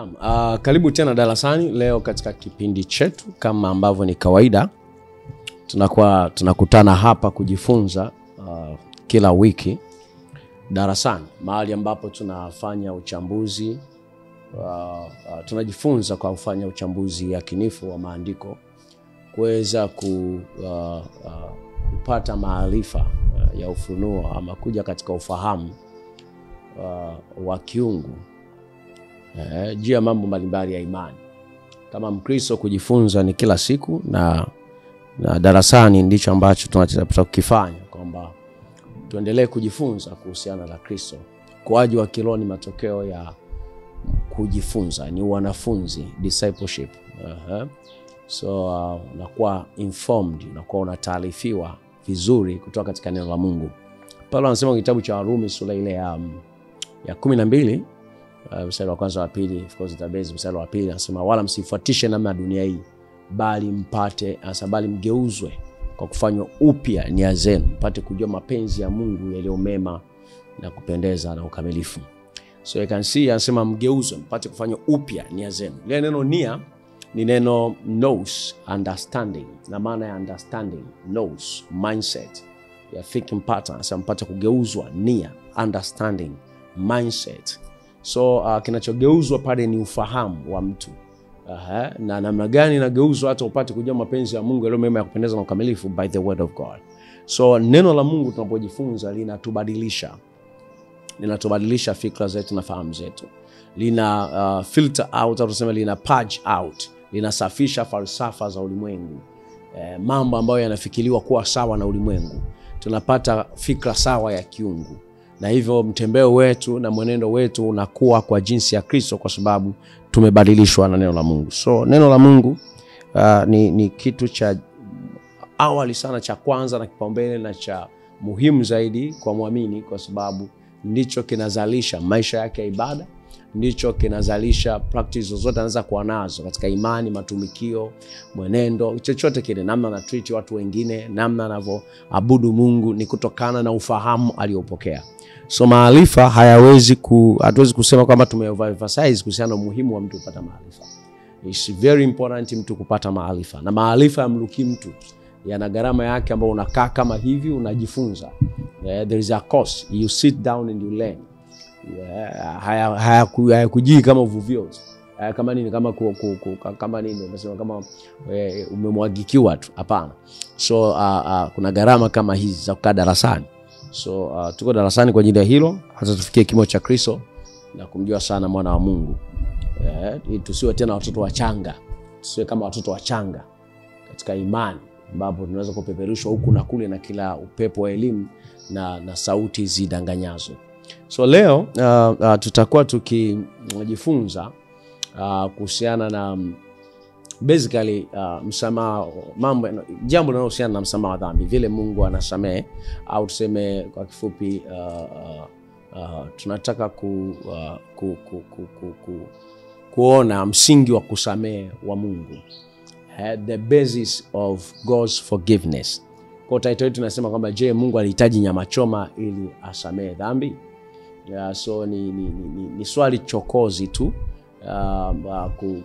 Naam, karibu tena darasani. Leo katika kipindi chetu kama ambavyo ni kawaida tunakutana hapa kujifunza kila wiki darasani, mahali ambapo tunafanya uchambuzi tunajifunza kwa kufanya uchambuzi yakinifu wa maandiko kuweza kupata maarifa ya ufunuo ama kuja katika ufahamu wa kiungu juu ya mambo mbalimbali ya imani. Kama Mkristo kujifunza ni kila siku na darasani ndicho ambacho tunataka kukifanya, kwamba tuendelee kujifunza kuhusiana na Kristo. Ukuaji wa kiroho ni matokeo ya kujifunza, ni wanafunzi, discipleship. So unakuwa informed, unakuwa unataarifiwa vizuri kutoka katika neno la Mungu. Paulo anasema kitabu cha Warumi sura ile ya 12 mstari wa kwanza wa pili, of course database mstari wa pili, anasema wala msifuatishe namna ya dunia hii, bali mgeuzwe kwa kufanywa upya nia zenu, mpate kujua mapenzi ya Mungu yaliyo mema na kupendeza na ukamilifu. So you can see anasema mgeuzwe mpate kufanywa upya nia zenu. Ile neno nia ni neno nous, understanding, na maana ya understanding, nous, mindset, ya thinking pattern. Anasema mpate kugeuzwa nia, understanding, mindset. So kinachogeuzwa pale ni ufahamu wa mtu. Na namna gani inageuzwa hata upate kujua mapenzi ya Mungu yaliyo mema ya kupendeza na ukamilifu? By the word of God. So neno la Mungu tunapojifunza linatubadilisha fikra zetu na fahamu zetu. Lina filter out, au tuseme lina purge out, linasafisha falsafa za ulimwengu. Mambo ambayo yanafikiriwa kuwa sawa na ulimwengu. Tunapata fikra sawa ya kiungu. Na hivyo mtembeo wetu na mwenendo wetu unakuwa kwa jinsi ya Kristo, kwa sababu tumebadilishwa na neno la Mungu. So neno la Mungu ni kitu cha awali sana, cha kwanza na kipaumbele na cha muhimu zaidi kwa muamini, kwa sababu ndicho kinazalisha maisha yake ya ibada, ndicho kinazalisha practice zote anaweza kuwa nazo katika imani, matumikio, mwenendo, chochote kile, namna na treat watu wengine, namna anavyoabudu Mungu, ni kutokana na ufahamu aliopokea. So maarifa hatuwezi kusema kwamba tumeemphasize kuhusiana na umuhimu wa mtu kupata maarifa. It's very important mtu kupata maarifa, na maarifa yamluki mtu, yana gharama yake, ambayo unakaa kama hivi unajifunza. There is a cost. You sit down and you learn. Hayakujii kama uvuvio, kama nini, kama nini unasema kama umemwagikiwa tu, hapana. So kuna gharama kama hizi za kukaa darasani. So tuko darasani kwa ajili ya hilo, hata tufikie kimo cha Kristo na kumjua sana mwana wa Mungu. Tusiwe tena watoto wachanga, tusiwe kama watoto wachanga katika imani, ambapo tunaweza kupeperushwa huku na kule na kila upepo wa elimu na sauti zidanganyazo. So leo tutakuwa tukijifunza kuhusiana na basically msamaha, jambo linalohusiana na msamaha wa dhambi, vile Mungu anasamehe, au tuseme kwa kifupi tunataka kuona msingi wa kusamehe wa Mungu, the basis of God's forgiveness. Kwa title yetu tunasema kwamba je, Mungu alihitaji nyama choma ili asamehe dhambi? So ni swali chokozi tu,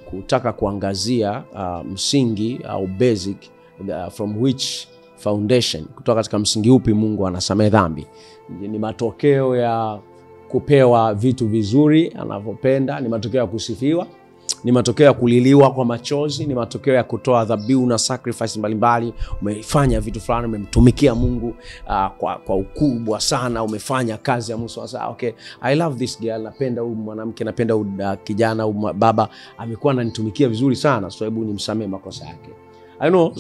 kutaka kuangazia msingi au basic, from which foundation, kutoka katika msingi upi Mungu anasamehe dhambi. Ni matokeo ya kupewa vitu vizuri anavyopenda, ni matokeo ya kusifiwa, ni matokeo ya kuliliwa kwa machozi, ni matokeo ya kutoa dhabihu na sacrifice mbalimbali. Umefanya vitu fulani, umemtumikia Mungu kwa ukubwa sana, umefanya kazi ya Mungu. Sasa okay, I love this girl, napenda huyu mwanamke, napenda huyu kijana, huyu baba amekuwa ananitumikia vizuri sana, so hebu nimsamehe makosa yake. I know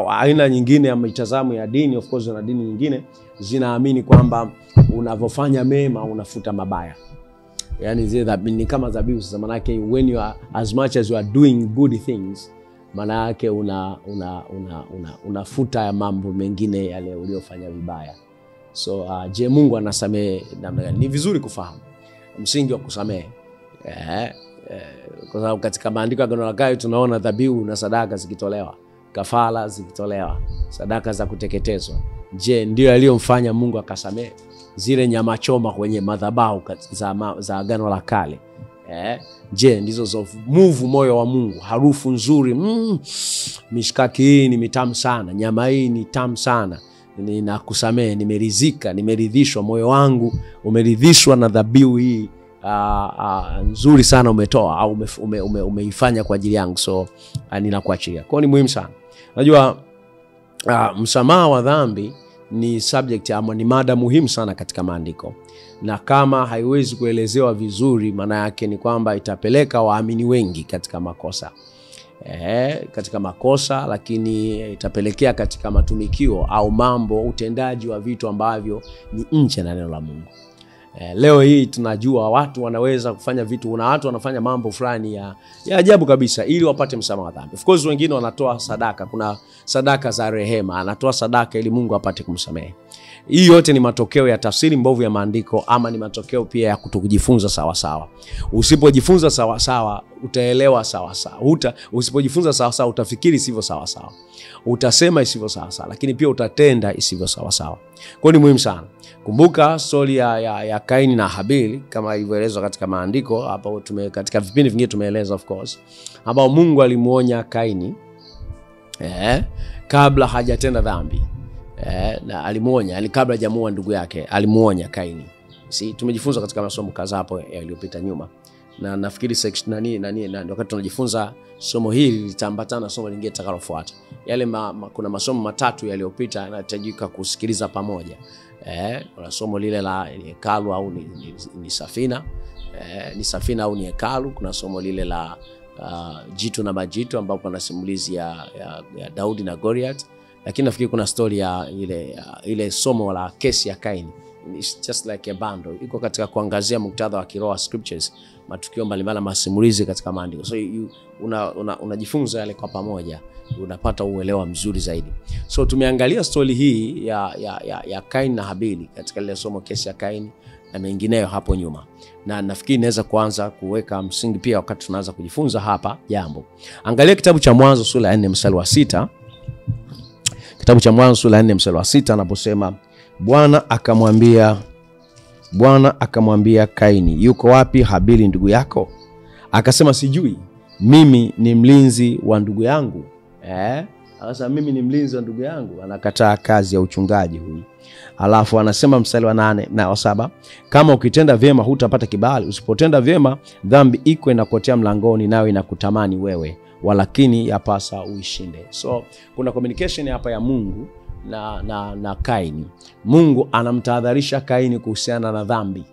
aina nyingine ya mitazamo ya dini, of course, na dini nyingine zinaamini kwamba unavyofanya mema unafuta mabaya. Yani zile ni kama dhabihu. Sasa maana yake when you are, as much as you are doing good things, maana yake unafuta ya mambo mengine yale uliyofanya vibaya. So je, Mungu anasamehe namna gani? Ni vizuri kufahamu msingi wa kusamehe. Kwa sababu katika maandiko ya Agano la Kale tunaona dhabihu na sadaka zikitolewa, kafara zikitolewa, sadaka za kuteketezwa. Je, ndio aliyomfanya Mungu akasamehe? Zile nyama choma kwenye madhabahu za Agano la Kale, Je, ndizo zo move moyo wa Mungu, harufu nzuri, mishkaki hii ni mitamu sana, nyama hii ni tamu sana, ninakusamehe, nimeridhika, nimeridhishwa, moyo wangu umeridhishwa na dhabihu hii nzuri sana umetoa au umeifanya kwa ajili yangu, so ninakuachilia. Kwa ni muhimu sana. Unajua msamaha wa dhambi ni subject ama ni mada muhimu sana katika maandiko, na kama haiwezi kuelezewa vizuri, maana yake ni kwamba itapeleka waamini wengi katika makosa. Katika makosa, lakini itapelekea katika matumikio au mambo, utendaji wa vitu ambavyo ni nje na neno la Mungu. Leo hii tunajua watu wanaweza kufanya vitu, na watu wanafanya mambo fulani ya ajabu kabisa ili wapate msamaha wa dhambi. Of course wengine wanatoa sadaka, kuna sadaka za rehema, anatoa sadaka ili Mungu apate kumsamehe. Hii yote ni matokeo ya tafsiri mbovu ya maandiko, ama ni matokeo pia ya kutokujifunza sawa sawa. Usipojifunza sawa sawa utaelewa sawa sawa. Usipojifunza sawa sawa utafikiri sivyo sawa sawa. Utasema isivyo sawa sawa, lakini pia utatenda isivyo sawa sawa. Kwa ni muhimu sana. Kumbuka story ya Kaini na Habili kama ilivyoelezwa katika maandiko. Hapa katika vipindi vingine tumeeleza of course, ambao Mungu alimuonya Kaini kabla hajatenda dhambi. Na alimuonya, kabla hajamuua ndugu yake, alimuonya Kaini. Tumejifunza katika masomo kadhaa hapo yaliyopita nyuma. Na nafikiri wakati tunajifunza somo hili litambatana somo lingine litakalofuata. Yale kuna masomo matatu yaliyopita yanahitajika kusikiliza pamoja. Kuna somo lile la hekalu au ni safina. Ni safina au ni hekalu. Kuna somo lile la jitu na majitu ambapo kuna simulizi ya Daudi na Goliath. Lakini nafikiri kuna story ya ile somo la kesi ya Kaini. It's just like a bundle. Iko katika kuangazia muktadha wa kiroho scriptures, matukio mbalimbali, masimulizi katika maandiko. So unajifunza yale kwa pamoja, unapata uelewa mzuri zaidi. So tumeangalia story hii ya Kaini na Habili katika ile somo kesi ya Kaini na mengineyo hapo nyuma. Na nafikiri inaweza kuanza kuweka msingi pia wakati tunaanza kujifunza hapa jambo. Angalia kitabu cha Mwanzo sura ya 4 mstari wa 6. Kitabu cha Mwanzo sura ya 4 mstari wa 6 anaposema Bwana akamwambia Kaini, yuko wapi Habili ndugu yako? Akasema sijui, mimi ni mlinzi wa ndugu yangu. Akasema mimi ni mlinzi wa ndugu yangu. Anakataa kazi ya uchungaji huyu. Alafu anasema mstari wa 8 na wa 7, kama ukitenda vyema hutapata kibali, usipotenda vyema dhambi iko inakotea mlangoni, nayo inakutamani wewe, walakini yapasa uishinde. So kuna communication hapa ya Mungu na Kaini. Mungu anamtahadharisha Kaini kuhusiana na dhambi.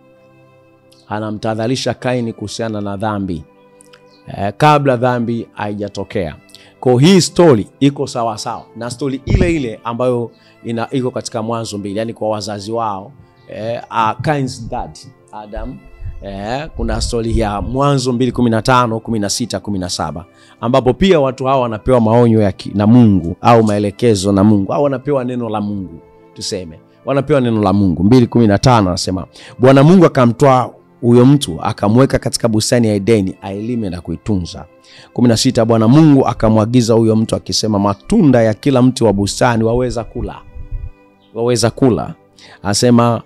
Anamtahadharisha Kaini kuhusiana na dhambi kabla dhambi haijatokea. Kwa hii story iko sawa sawa na story ile ambayo iko katika Mwanzo 2, yani kwa wazazi wao, Kain's dad Adam. Kuna story ya Mwanzo 2:15, 16, 17 ambapo pia watu hao wanapewa maonyo na Mungu au maelekezo na Mungu, au wanapewa neno la Mungu, tuseme wanapewa neno la Mungu. 2:15 anasema Bwana Mungu akamtoa huyo mtu akamweka katika bustani ya Edeni ailime na kuitunza. 16 Bwana Mungu akamwagiza huyo mtu akisema, matunda ya kila mti wa bustani waweza kula. Anasema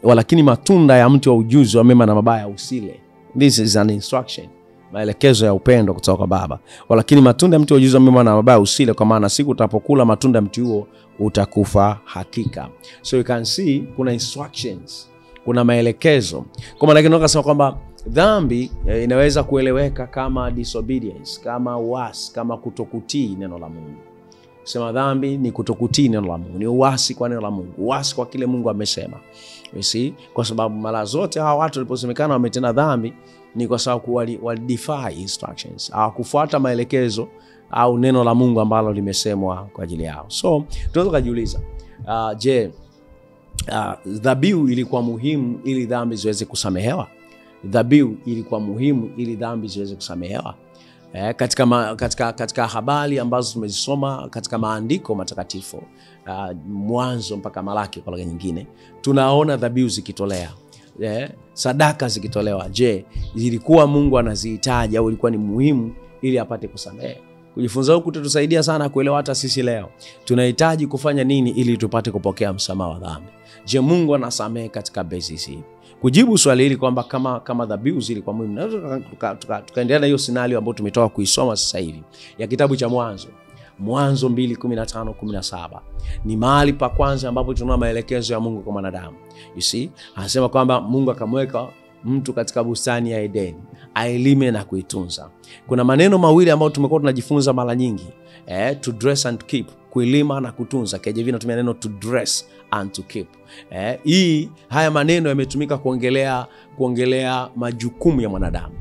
walakini matunda ya mti wa ujuzi wa mema na mabaya usile. This is an instruction, maelekezo ya upendo kutoka kwa Baba. Walakini matunda ya mti wa ujuzi wa mema na mabaya usile, kwa maana siku utapokula matunda ya mti huo utakufa hakika. So you can see kuna instructions, kuna maelekezo. Kwa maana tunaweza kusema kwamba dhambi inaweza kueleweka kama disobedience, kama uasi, kama kutokutii neno la Mungu. Sema dhambi ni kutokutii neno la Mungu, ni uasi kwa neno la Mungu, uasi kwa kile Mungu amesema. You see, kwa sababu mara zote hawa watu waliposemekana wametenda dhambi ni kwa sababu walidefy instructions, hawakufuata maelekezo au neno la Mungu ambalo limesemwa kwa ajili yao. So tunaweza kujiuliza, je, dhabihu ilikuwa muhimu ili dhambi ziweze kusamehewa? Dhabihu ilikuwa muhimu ili dhambi ziweze kusamehewa? Katika habari ambazo tumezisoma katika maandiko matakatifu, Mwanzo mpaka Malaki kwa lugha nyingine, tunaona dhabihu zikitolea, sadaka zikitolewa. Je, ilikuwa Mungu anazihitaji au ilikuwa ni muhimu ili apate kusamehe? Kujifunza huku tutusaidia sana kuelewa hata sisi leo tunahitaji kufanya nini ili tupate kupokea msamaha wa dhambi. Je, Mungu anasamehe katika basis hii? kujibu swali hili kwamba kama dhabihu zilikuwa muhimu, na tukaendelea na hiyo scenario ambayo tumetoka kuisoma sasa hivi ya kitabu cha Mwanzo 2:15-17 ni mahali pa kwanza ambapo tunaona maelekezo ya Mungu kwa mwanadamu. You see, anasema kwamba Mungu akamweka mtu katika bustani ya Edeni ailime na kuitunza. Kuna maneno mawili ambayo tumekuwa tunajifunza mara nyingi, to dress and to keep, kuilima na kutunza. KJV inatumia neno to dress and to keep. Haya maneno yametumika kuongelea majukumu ya mwanadamu.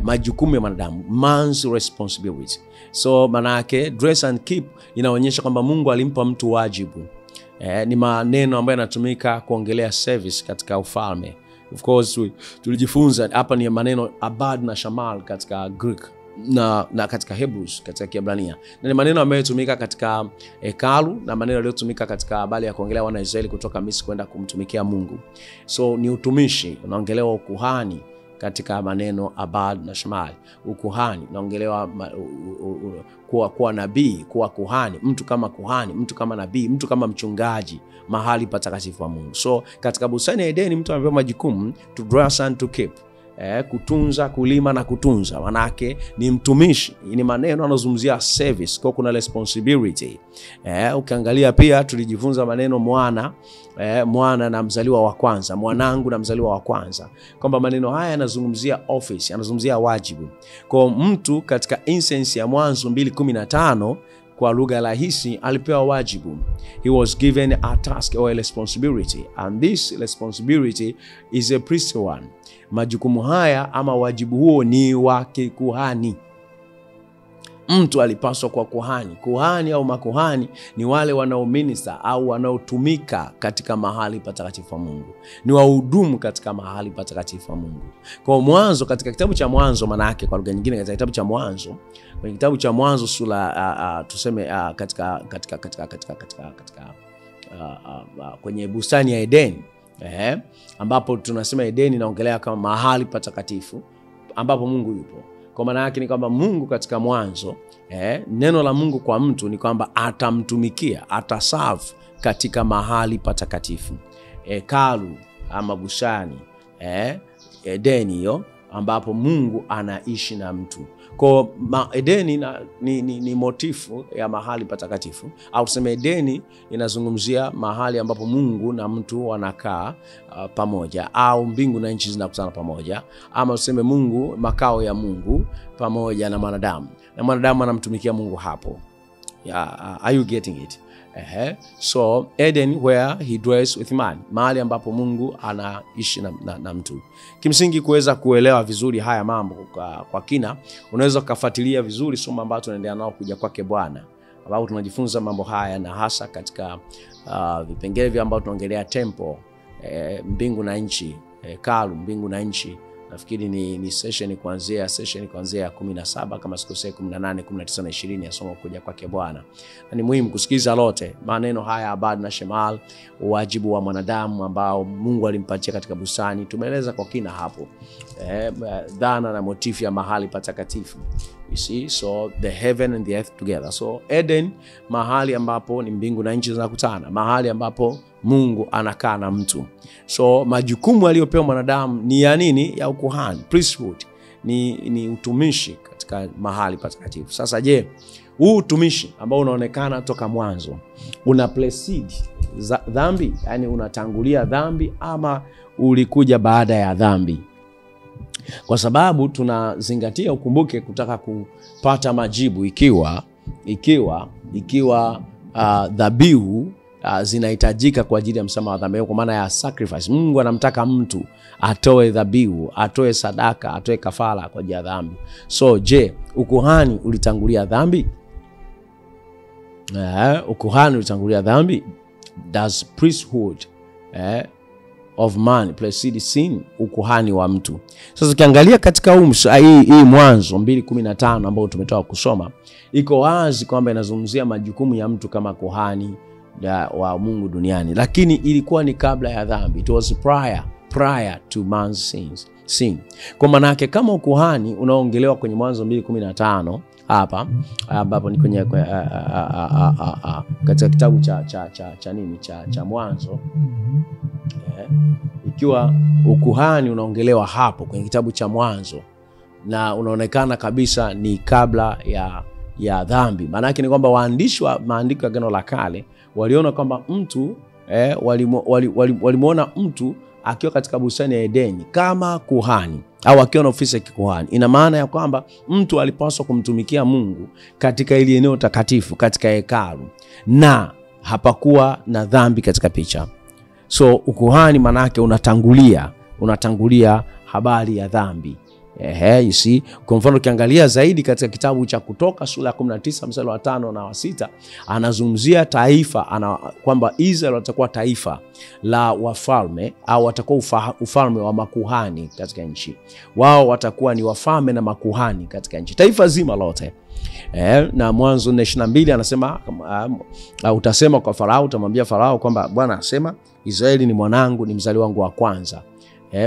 Majukumu ya mwanadamu, man's responsibility. So manake dress and keep inaonyesha kwamba Mungu alimpa mtu wajibu. Ni maneno ambayo yanatumika kuongelea service katika ufalme. Of course tulijifunza hapa ni maneno abad na shamal katika Greek na katika Hebrews katika Kiebrania. Na ni maneno ambayo yatumika katika hekalu na maneno yaliyotumika katika habari ya kuongelea wana Israeli kutoka Misri kwenda kumtumikia Mungu. So ni utumishi, unaongelewa ukuhani katika maneno abad na shamal. Ukuhani unaongelewa kuwa nabii, kuwa kuhani, mtu kama kuhani, mtu kama nabii, mtu kama mchungaji mahali patakatifu wa Mungu. So katika bustani ya Edeni mtu amepewa majukumu to dress and to keep. Kutunza, kulima na kutunza. Manake ni mtumishi. Ni maneno yanazungumzia service, kwa kuna responsibility. Ukiangalia pia tulijifunza maneno mwana na mzaliwa wa kwanza, mwanangu na mzaliwa wa kwanza, kwamba maneno haya yanazungumzia office, yanazungumzia wajibu. Kwa mtu katika instance ya Mwanzo 2:15 kwa lugha rahisi alipewa wajibu. He was given a task or a responsibility, and this responsibility is a priestly one. Majukumu haya ama wajibu huo ni wa kikuhani. Mtu alipaswa kwa kuhani. Kuhani au makuhani ni wale wanaominister au wanaotumika katika mahali patakatifu wa Mungu. Ni wahudumu katika mahali patakatifu wa Mungu. Kwa Mwanzo, katika kitabu cha Mwanzo, manake kwa lugha nyingine katika kitabu cha Mwanzo, kwenye kitabu cha Mwanzo sura tuseme katika kwenye bustani ya Edeni, ambapo tunasema Edeni inaongelea kama mahali patakatifu ambapo Mungu yupo. Kwa maana yake ni kwamba Mungu katika Mwanzo, neno la Mungu kwa mtu ni kwamba atamtumikia, ataserve katika mahali patakatifu. Hekalu ama bustani, Edeni hiyo ambapo Mungu anaishi na mtu. Kwa Edeni ni motifu ya mahali patakatifu, au tuseme Edeni inazungumzia mahali ambapo Mungu na mtu wanakaa pamoja, au mbingu na nchi zinakutana pamoja, ama tuseme Mungu, makao ya Mungu pamoja na mwanadamu, na mwanadamu anamtumikia Mungu hapo. Are you getting it? So Eden where he dwells with man, mahali ambapo Mungu anaishi na mtu. Kimsingi kuweza kuelewa vizuri haya mambo kwa kina, unaweza kufuatilia vizuri somo ambalo tunaendelea nao kuja kwake Bwana, ambapo tunajifunza mambo haya, na hasa katika vipengele vya ambao tunaongelea temple, mbingu na nchi, hekalu, mbingu na nchi. Nafikiri ni session kuanzia ya 17 kama sikosei, 18, 19 na 20 ya somo kuja kwake Bwana. Na ni muhimu kusikiza lote maneno haya abad na shemal, wajibu wa mwanadamu ambao Mungu alimpatia katika bustani. Tumeeleza kwa kina hapo dhana na motifu ya mahali patakatifu. You see, so the heaven and the earth together. So Eden, mahali ambapo ni mbingu na nchi zinakutana, mahali ambapo Mungu anakaa na mtu. So majukumu aliyopewa mwanadamu ni ya nini? Ya ukuhani, priesthood, ni utumishi katika mahali patakatifu. Sasa je, huu utumishi ambao unaonekana toka mwanzo una precede dhambi, yani unatangulia dhambi ama ulikuja baada ya dhambi? Kwa sababu tunazingatia, ukumbuke, kutaka kupata majibu ikiwa dhabihu zinahitajika kwa ajili ya msamaha wa dhambi, kwa maana ya sacrifice. Mungu anamtaka mtu atoe dhabihu, atoe sadaka, atoe kafara kwa ajili ya dhambi. So je, ukuhani ulitangulia dhambi? Ukuhani ulitangulia dhambi? Does priesthood of man precede sin, ukuhani wa mtu? Sasa ukiangalia katika hii Mwanzo 2:15 ambao tumetoka kusoma, iko wazi kwamba inazungumzia majukumu ya mtu kama kuhani wa Mungu duniani, lakini ilikuwa ni kabla ya dhambi. It was prior to man's sin. Kwa maana yake kama ukuhani unaongelewa kwenye Mwanzo 2:15 hapa, ambapo ni kwenye katika kitabu cha Mwanzo, ikiwa ukuhani unaongelewa hapo kwenye kitabu cha Mwanzo na unaonekana kabisa ni kabla ya dhambi, maana yake ni kwamba waandishi wa maandiko ya Agano la Kale waliona kwamba mtu walimuona mtu akiwa katika bustani ya Edeni kama kuhani au akiwa na ofisi ya kikuhani. Ina maana ya kwamba mtu alipaswa kumtumikia Mungu katika ile eneo takatifu, katika hekalu, na hapakuwa na dhambi katika picha. So ukuhani maana yake unatangulia habari ya dhambi. You see, kwa mfano ukiangalia zaidi katika kitabu cha Kutoka sura ya 19 mstari wa 5 na wa 6, anazungumzia taifa, kwamba Israeli watakuwa taifa la wafalme au watakuwa ufalme wa makuhani katika nchi. Wao watakuwa ni wafalme na makuhani katika nchi, taifa zima lote. Na Mwanzo 4:22 anasema utasema kwa Farao, utamwambia Farao kwamba Bwana asema, Israeli ni mwanangu, ni mzaliwa wangu wa kwanza.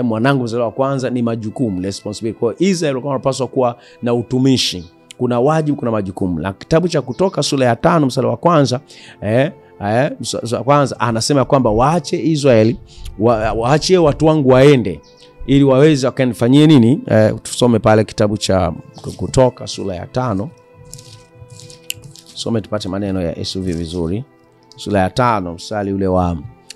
Mwanangu mzaliwa wa kwanza ni majukumu, responsibility. Kwa Israeli walikuwa wanapaswa kuwa na utumishi, kuna wajibu, kuna majukumu. Na kitabu cha Kutoka sura ya 5 mstari wa kwanza anasema kwamba waache Israeli, waache watu wangu waende ili waweze wakanifanyie nini. Tusome pale kitabu cha Kutoka sura ya 5. Some tupate maneno ya SUV vizuri. Sura ya 5 mstari ule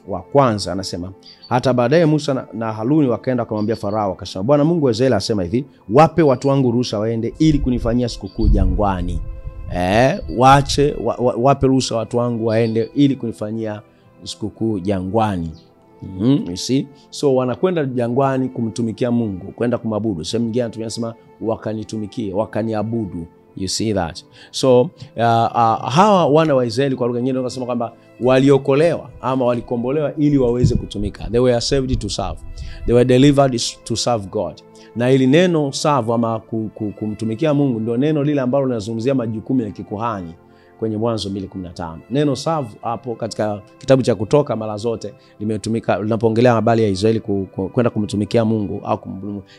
wa kwanza anasema, hata baadaye Musa na Haruni wakaenda kumwambia Farao, akasema, Bwana Mungu wa Israeli asema hivi, wape watu wangu ruhusa waende ili kunifanyia sikukuu jangwani. Wape ruhusa watu wangu waende ili kunifanyia sikukuu jangwani. You see? So wanakwenda jangwani kumtumikia Mungu, kwenda kumabudu. Sehemu nyingine tunasema wakanitumikie, wakaniabudu. You see that? So hawa wana wa Israeli kwa lugha nyingine wanasema kwamba waliokolewa ama walikombolewa ili waweze kutumika. They were saved to serve. They were delivered to serve God. Na ili neno serve ama kumtumikia Mungu ndio neno lile ambalo linazungumzia majukumu ya kikuhani kwenye Mwanzo 2:15. Neno serve hapo katika kitabu cha Kutoka mara zote limetumika linapoongelea habari ya Israeli kwenda kumtumikia Mungu au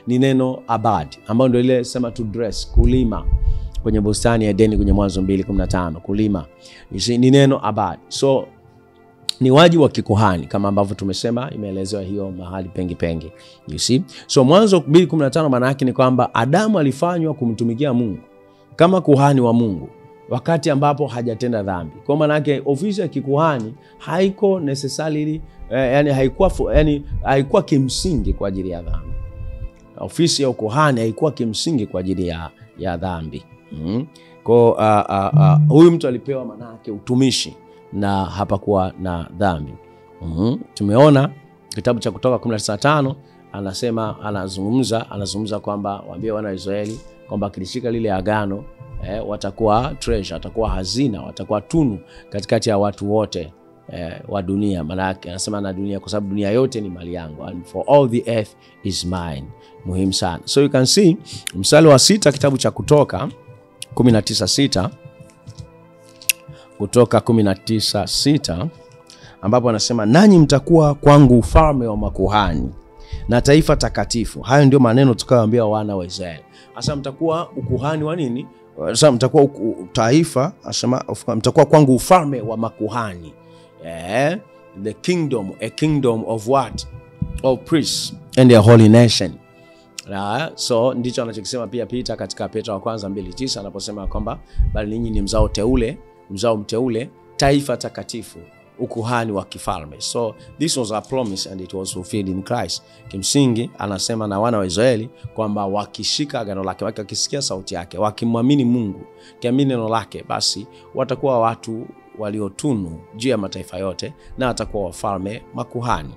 ni neno abad, ambalo ndio ile sema to dress, kulima kwenye bustani ya Edeni kwenye Mwanzo 2:15, kulima. Ni neno abad. So ni wajibu wa kikuhani kama ambavyo tumesema, imeelezewa hiyo mahali pengi. You see? So Mwanzo 2:15 maana yake ni kwamba Adamu alifanywa kumtumikia Mungu kama kuhani wa Mungu wakati ambapo hajatenda dhambi. Kwa maana yake ofisi ya kikuhani haiko necessarily haikuwa kimsingi kwa ajili ya dhambi. Ofisi ya ukuhani haikuwa kimsingi kwa ajili ya dhambi. Kwa huyu mtu alipewa maana yake utumishi na hapakuwa na dhambi. Tumeona kitabu cha Kutoka 19:5 anasema, anazungumza kwamba waambie wana wa Israeli kwamba kilishika lile agano, watakuwa treasure, watakuwa hazina, watakuwa tunu katikati ya watu wote wa dunia. Maana yake anasema na dunia, kwa sababu dunia yote ni mali yangu, and for all the earth is mine. Muhimu sana. So you can see mstari wa 6 kitabu cha Kutoka 19:6, Kutoka 19:6, ambapo anasema, nanyi mtakuwa kwangu ufalme wa makuhani na taifa takatifu. Hayo ndio maneno tukayoambia wana wa Israeli. Asa mtakuwa ukuhani wa nini? Asa mtakuwa taifa, asema mtakuwa kwangu ufalme wa makuhani. The kingdom, a kingdom of what? Of priests and a holy nation. So ndicho anachokisema pia Peter katika Petro wa kwanza 2:9 anaposema kwamba bali ninyi ni mzao mteule, taifa takatifu, ukuhani wa kifalme. So this was a promise and it was fulfilled in Christ. Kimsingi anasema na wana wa Israeli kwamba wakishika agano lake, wakisikia sauti yake, wakimwamini Mungu, kiamini neno lake, basi watakuwa watu waliotunu juu ya mataifa yote na watakuwa wafalme, makuhani.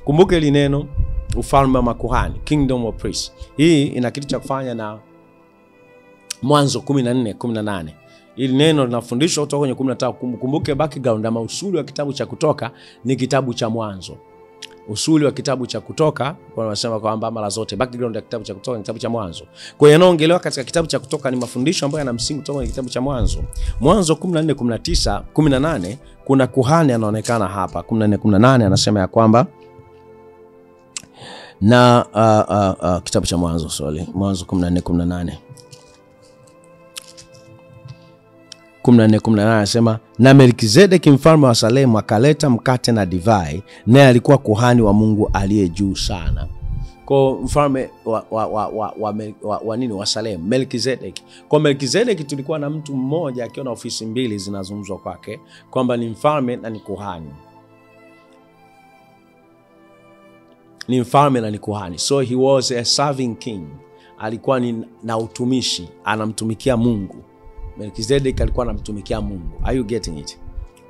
Kumbuka hili neno ufalme wa makuhani, kingdom of priests. Hii ina kitu cha kufanya na Mwanzo 14:18. Hili neno linafundishwa kutoka kwenye 13. Kumbuke background ama usuli wa kitabu cha Kutoka ni kitabu cha Mwanzo. Usuli wa kitabu cha Kutoka wanasema kwamba mara zote background ya kitabu cha Kutoka ni kitabu cha Mwanzo. Kwa hiyo yanaongelewa katika kitabu cha Kutoka ni mafundisho ambayo yana msingi kutoka kwenye kitabu cha Mwanzo. Mwanzo 14:19, 18 kuna kuhani anaonekana hapa. 14:18 anasema ya kwamba na kitabu cha Mwanzo, Mwanzo 14:18. 14:18 anasema, na Melkizedeki mfalme wa Salemu akaleta mkate na divai, naye alikuwa kuhani wa Mungu aliye juu sana. Kwa mfalme wa Salemu, Melkizedeki. Kwa Melkizedeki tulikuwa na mtu mmoja akiwa na ofisi mbili zinazungumzwa kwake, kwamba ni mfalme na ni kuhani. Ni mfalme na ni kuhani. So he was a serving king. Alikuwa ni na utumishi, anamtumikia Mungu. Melkizedeki alikuwa anamtumikia Mungu. Are you getting it?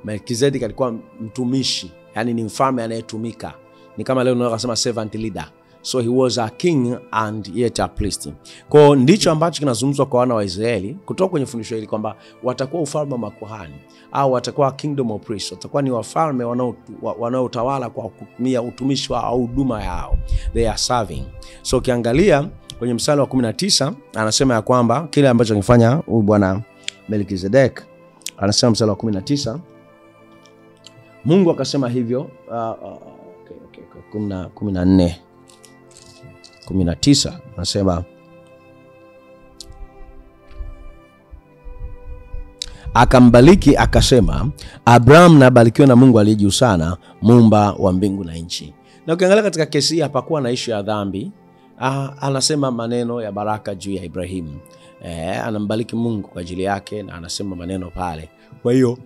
Melkizedeki alikuwa mtumishi, yani ni mfalme anayetumika. Ni kama leo unaweza kusema servant leader. So he was a king and yet a priest. Kwa ndicho ambacho kinazungumzwa kwa wana wa Israeli kutoka kwenye fundisho hili, kwamba watakuwa ufalme wa makuhani au watakuwa kingdom of priests. Watakuwa ni wafalme wanaotawala kwa kutumia utumishi wa huduma yao. They are serving. So ukiangalia kwenye mstari wa 19 anasema ya kwamba kile ambacho kifanya huyu bwana Melkizedek, anasema mstari wa 19, Mungu akasema hivyo 19 anasema, akambariki akasema, Abraham na abarikiwe na Mungu aliye juu sana, muumba wa mbingu na nchi. Na ukiangalia katika kesi hii hapakuwa na issue ya dhambi. Anasema maneno ya baraka juu ya Ibrahimu. Anambariki Mungu kwa ajili yake na anasema maneno pale. Kwa hiyo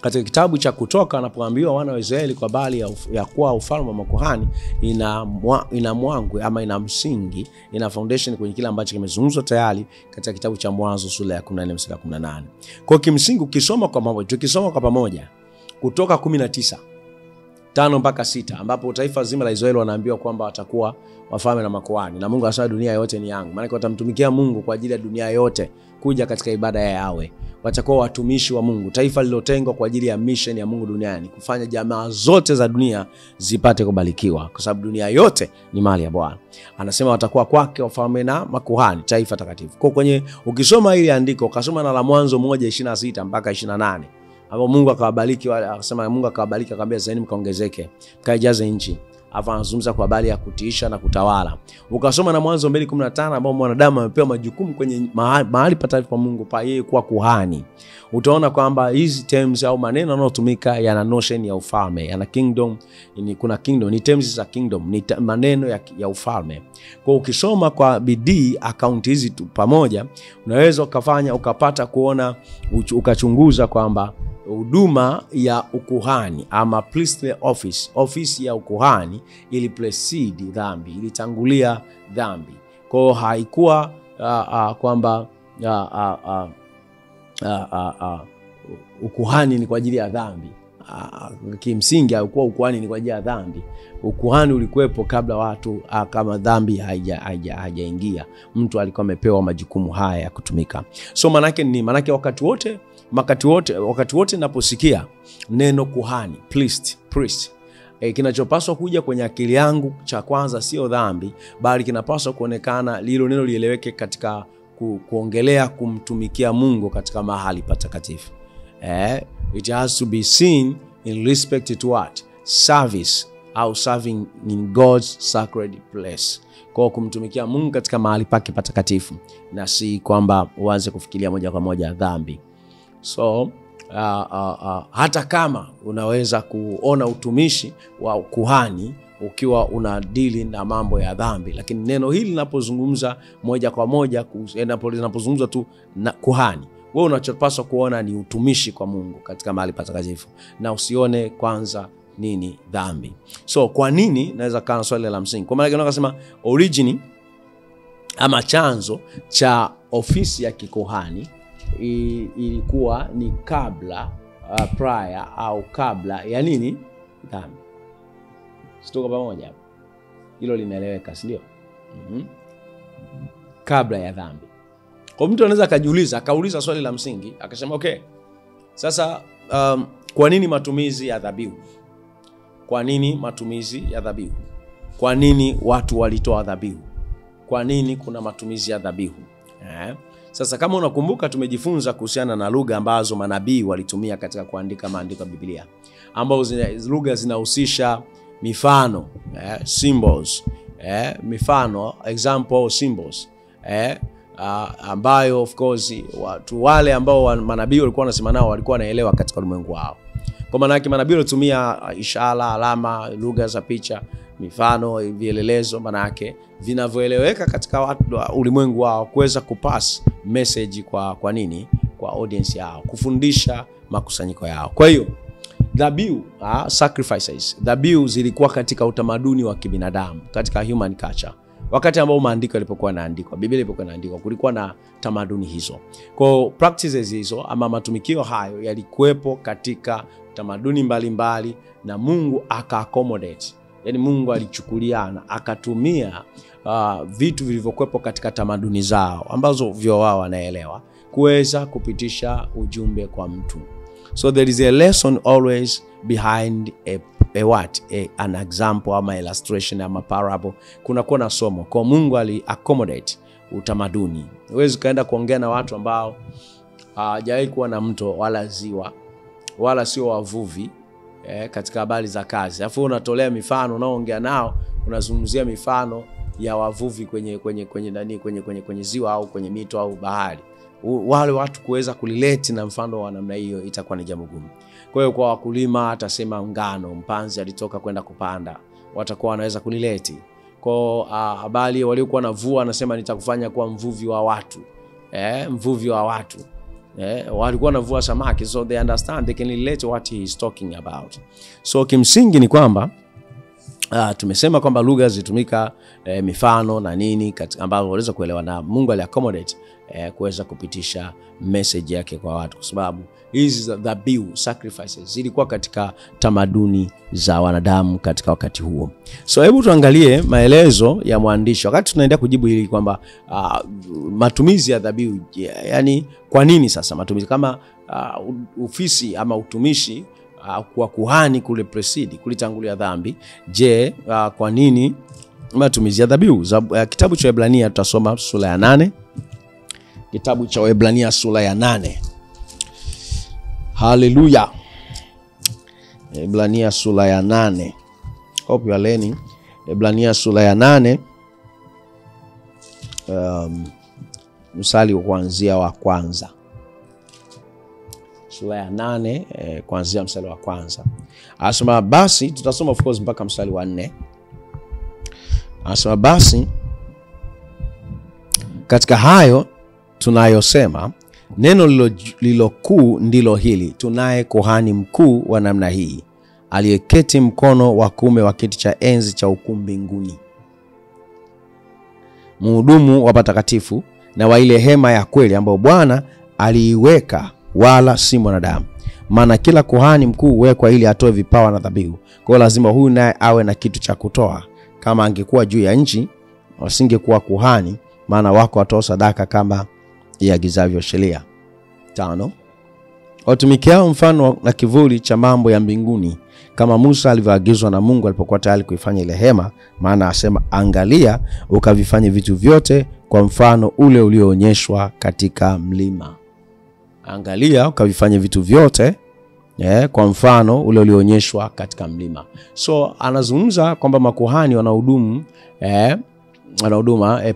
katika kitabu cha Kutoka anapoambiwa wana wa Israeli kwa bali ya kuwa ufalme wa makuhani, ina mwangwe ama ina msingi, ina foundation kwenye kile ambacho kimezungumzwa tayari katika kitabu cha Mwanzo sura ya 14 mstari wa 18. Kwa kimsingi ukisoma kwa pamoja Kutoka 19:5 mpaka 6, ambapo taifa zima la Israeli wanaambiwa kwamba watakuwa wafalme na makuhani, na Mungu anasema dunia yote ni yangu. Maana watamtumikia Mungu kwa ajili ya dunia yote kuja katika ibada ya Yahweh. Watakuwa watumishi wa Mungu, taifa lililotengwa kwa ajili ya mission ya Mungu duniani, kufanya jamaa zote za dunia zipate kubarikiwa, kwa sababu dunia yote ni mali ya Bwana. Anasema watakuwa kwake wafalme na makuhani, taifa takatifu. Kwa kwenye ukisoma ile andiko, ukasoma na la Mwanzo 1:26 mpaka 28, hapo Mungu akawabariki, akasema Mungu akawabariki akamwambia zaeni mkaongezeke, mkaijaze nchi. Hapa anazungumza kwa habari ya kutiisha na kutawala. Ukasoma na Mwanzo 2:15 ambao mwanadamu amepewa majukumu kwenye mahali patakatifu pa Mungu pa yeye kuwa kuhani. Utaona kwamba hizi terms au maneno yanayotumika yana notion ya ufalme, yana kingdom, kuna kingdom, ni terms za kingdom, ni maneno ya ufalme. Kwa ukisoma kwa bidii account hizi tu pamoja, unaweza ukapata kuona, ukachunguza kwamba huduma ya ukuhani ama priestly office ya ukuhani ili precede dhambi, ilitangulia dhambi. Kwa haikuwa kwamba ukuhani ni kwa ajili ya dhambi. Kimsingi haikuwa ukuhani ni kwa ajili ya dhambi. Ukuhani ulikuwepo kabla watu kama dhambi haijaingia. Mtu alikuwa amepewa majukumu haya ya kutumika. So manake wakati wote ninaposikia neno kuhani, priest, kinachopaswa kuja kwenye akili yangu cha kwanza sio dhambi, bali kinapaswa kuonekana lilo neno lieleweke katika kuongelea kumtumikia Mungu katika mahali patakatifu. It has to be seen in respect to what? Service, au serving in God's sacred place. Kwa kumtumikia Mungu katika mahali pake patakatifu, na si kwamba uanze kufikiria moja kwa moja dhambi. So hata kama unaweza kuona utumishi wa kuhani ukiwa unadili na mambo ya dhambi, lakini neno hili linapozungumza moja kwa moja, linapozungumza tu na kuhani, wewe unachopaswa kuona ni utumishi kwa Mungu katika mahali patakatifu, na usione kwanza nini dhambi. So kwa nini, naweza kana swali la msingi. Kwa maana yake unakasema origin ama chanzo cha ofisi ya kikuhani ilikuwa ni kabla, prior au kabla ya nini? Dhambi. Sitoka pamoja hapo. Hilo linaeleweka, si ndio? Kabla ya dhambi. Kwa mtu anaweza akauliza swali la msingi, akasema okay, sasa kwa nini matumizi ya dhabihu? Kwa nini matumizi ya dhabihu? Kwa nini watu walitoa dhabihu? Kwa nini kuna matumizi ya dhabihu? Sasa kama unakumbuka, tumejifunza kuhusiana na lugha ambazo manabii walitumia katika kuandika maandiko ya Biblia, ambazo lugha zinahusisha mifano, symbols, mifano, example symbols, ambayo of course watu wale ambao manabii walikuwa wanasema nao walikuwa wanaelewa katika ulimwengu wao. Kwa maana yake manabii walitumia ishara, alama, lugha za picha, mifano, vielelezo, maana yake vinavyoeleweka katika ulimwengu wao kuweza kupass message kwa nini? Kwa audience yao, kufundisha makusanyiko yao. Kwa hiyo dhabihu, sacrifices, dhabihu zilikuwa katika utamaduni wa kibinadamu, katika human culture. Wakati ambao maandiko yalipokuwa yanaandikwa, Biblia ilipokuwa inaandikwa, kulikuwa na tamaduni hizo. Kwa practices hizo ama matumikio hayo yalikuwepo katika tamaduni mbalimbali na Mungu aka-accommodate. Yani Mungu alichukuliana, akatumia vitu vilivyokuwepo katika tamaduni zao ambazo vyo wao wanaelewa kuweza kupitisha ujumbe kwa mtu. So there is a lesson always behind an example ama illustration ama parable. Kuna na somo. Kwa Mungu ali-accommodate utamaduni. Huwezi kaenda kuongea na watu ambao hawajawahi kuwa na mto wala ziwa wala sio wavuvi katika habari za kazi. Alafu unatolea mifano, unaongea nao, unazungumzia mifano ya wavuvi kwenye ziwa au kwenye mito au bahari. Wale watu kuweza kulileti na mfano wa namna hiyo itakuwa ni jambo gumu. Kwa hiyo kwa wakulima atasema ngano, mpanzi alitoka kwenda kupanda, watakuwa wanaweza kulileti. Kwa habari waliokuwa navua anasema nitakufanya kuwa mvuvi wa watu. Mvuvi wa watu. Walikuwa wanavua samaki, so they understand, they can relate what he is talking about. So kimsingi ni kwamba tumesema kwamba lugha zitumika, mifano na nini ambazo waweza kuelewa, na Mungu ali-accommodate kuweza kupitisha message yake kwa watu, kwa sababu hizi dhabihu, sacrifices zilikuwa katika tamaduni za wanadamu katika wakati huo. So hebu tuangalie maelezo ya mwandishi wakati tunaendelea kujibu hili kwamba matumizi ya dhabihu, yani kwa nini sasa matumizi kama ofisi ama utumishi kwa kuhani kule precede kulitangulia dhambi. Je, kwa nini matumizi ya dhabihu? Kitabu cha Waebrania tutasoma sura ya 8. Kitabu cha Waebrania sura ya 8. Hallelujah. Waebrania sura ya 8. Hope you are learning. Waebrania sura ya 8. Mstari wa kuanzia wa kwanza. Sura ya 8 kuanzia mstari wa kwanza. Anasema basi, tutasoma of course mpaka mstari wa 4. Anasema basi katika hayo tunayosema, neno lilo kuu ndilo hili: tunaye kuhani mkuu wa namna hii, aliyeketi mkono wa kuume wa kiti cha enzi cha ukuu mbinguni, mhudumu wa patakatifu na wa ile hema ya kweli ambayo Bwana aliiweka, wala si mwanadamu. Maana kila kuhani mkuu huwekwa ili atoe vipawa na dhabihu. Kwa hiyo lazima huyu naye awe na kitu cha kutoa. Kama angekuwa juu ya nchi, wasingekuwa kuhani, maana wako watoa sadaka kama iagizavyo sheria. 5. Watumikiao mfano na kivuli cha mambo ya mbinguni, kama Musa alivyoagizwa na Mungu alipokuwa tayari kuifanya ile hema. Maana asema, angalia ukavifanye vitu vyote kwa mfano ule ulioonyeshwa katika mlima. Angalia ukavifanye vitu vyote kwa mfano ule ulioonyeshwa katika mlima. So anazungumza kwamba makuhani wanahudumu,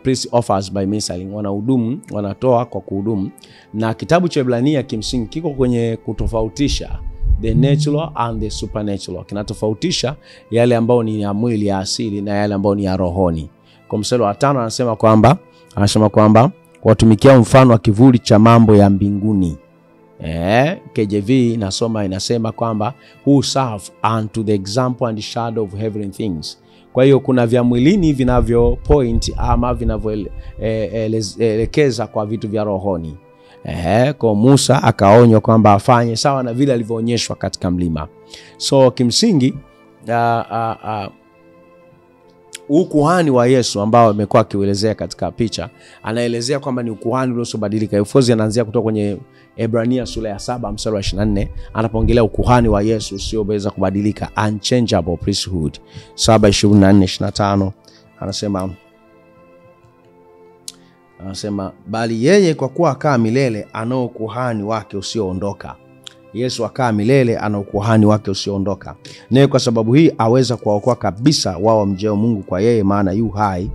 priest offers by ministering, wanahudumu, wanatoa kwa kuhudumu. Na kitabu cha Waebrania kimsingi kiko kwenye kutofautisha the natural and the supernatural. Kinatofautisha yale ambayo ni ya mwili ya asili na yale ambayo ni ya rohoni. Kwa mstari wa 5 anasema kwamba watumikia mfano wa kivuli cha mambo ya mbinguni. KJV inasema kwamba who serve unto the example and shadow of heavenly things. Kwa hiyo kuna vya mwilini vinavyo point ama vinavyoelekeza kwa vitu vya rohoni. Kwa Musa akaonywa kwamba afanye sawa na vile alivyoonyeshwa katika mlima. So kimsingi ukuhani wa Yesu ambao amekuwa akielezea katika picha, anaelezea kwamba ni ukuhani uliobadilika. Eufozi anaanzia kutoka kwenye Waebrania sura ya 7 mstari wa 24, anapoongelea ukuhani wa Yesu usioweza kubadilika, unchangeable priesthood. 7:24-25 anasema bali yeye kwa kuwa akaa milele anao ukuhani wake usioondoka. Yesu akaa milele, ana ukuhani wake usioondoka. Naye kwa sababu hii aweza kuwaokoa kabisa wao wamjao Mungu kwa yeye, maana yu hai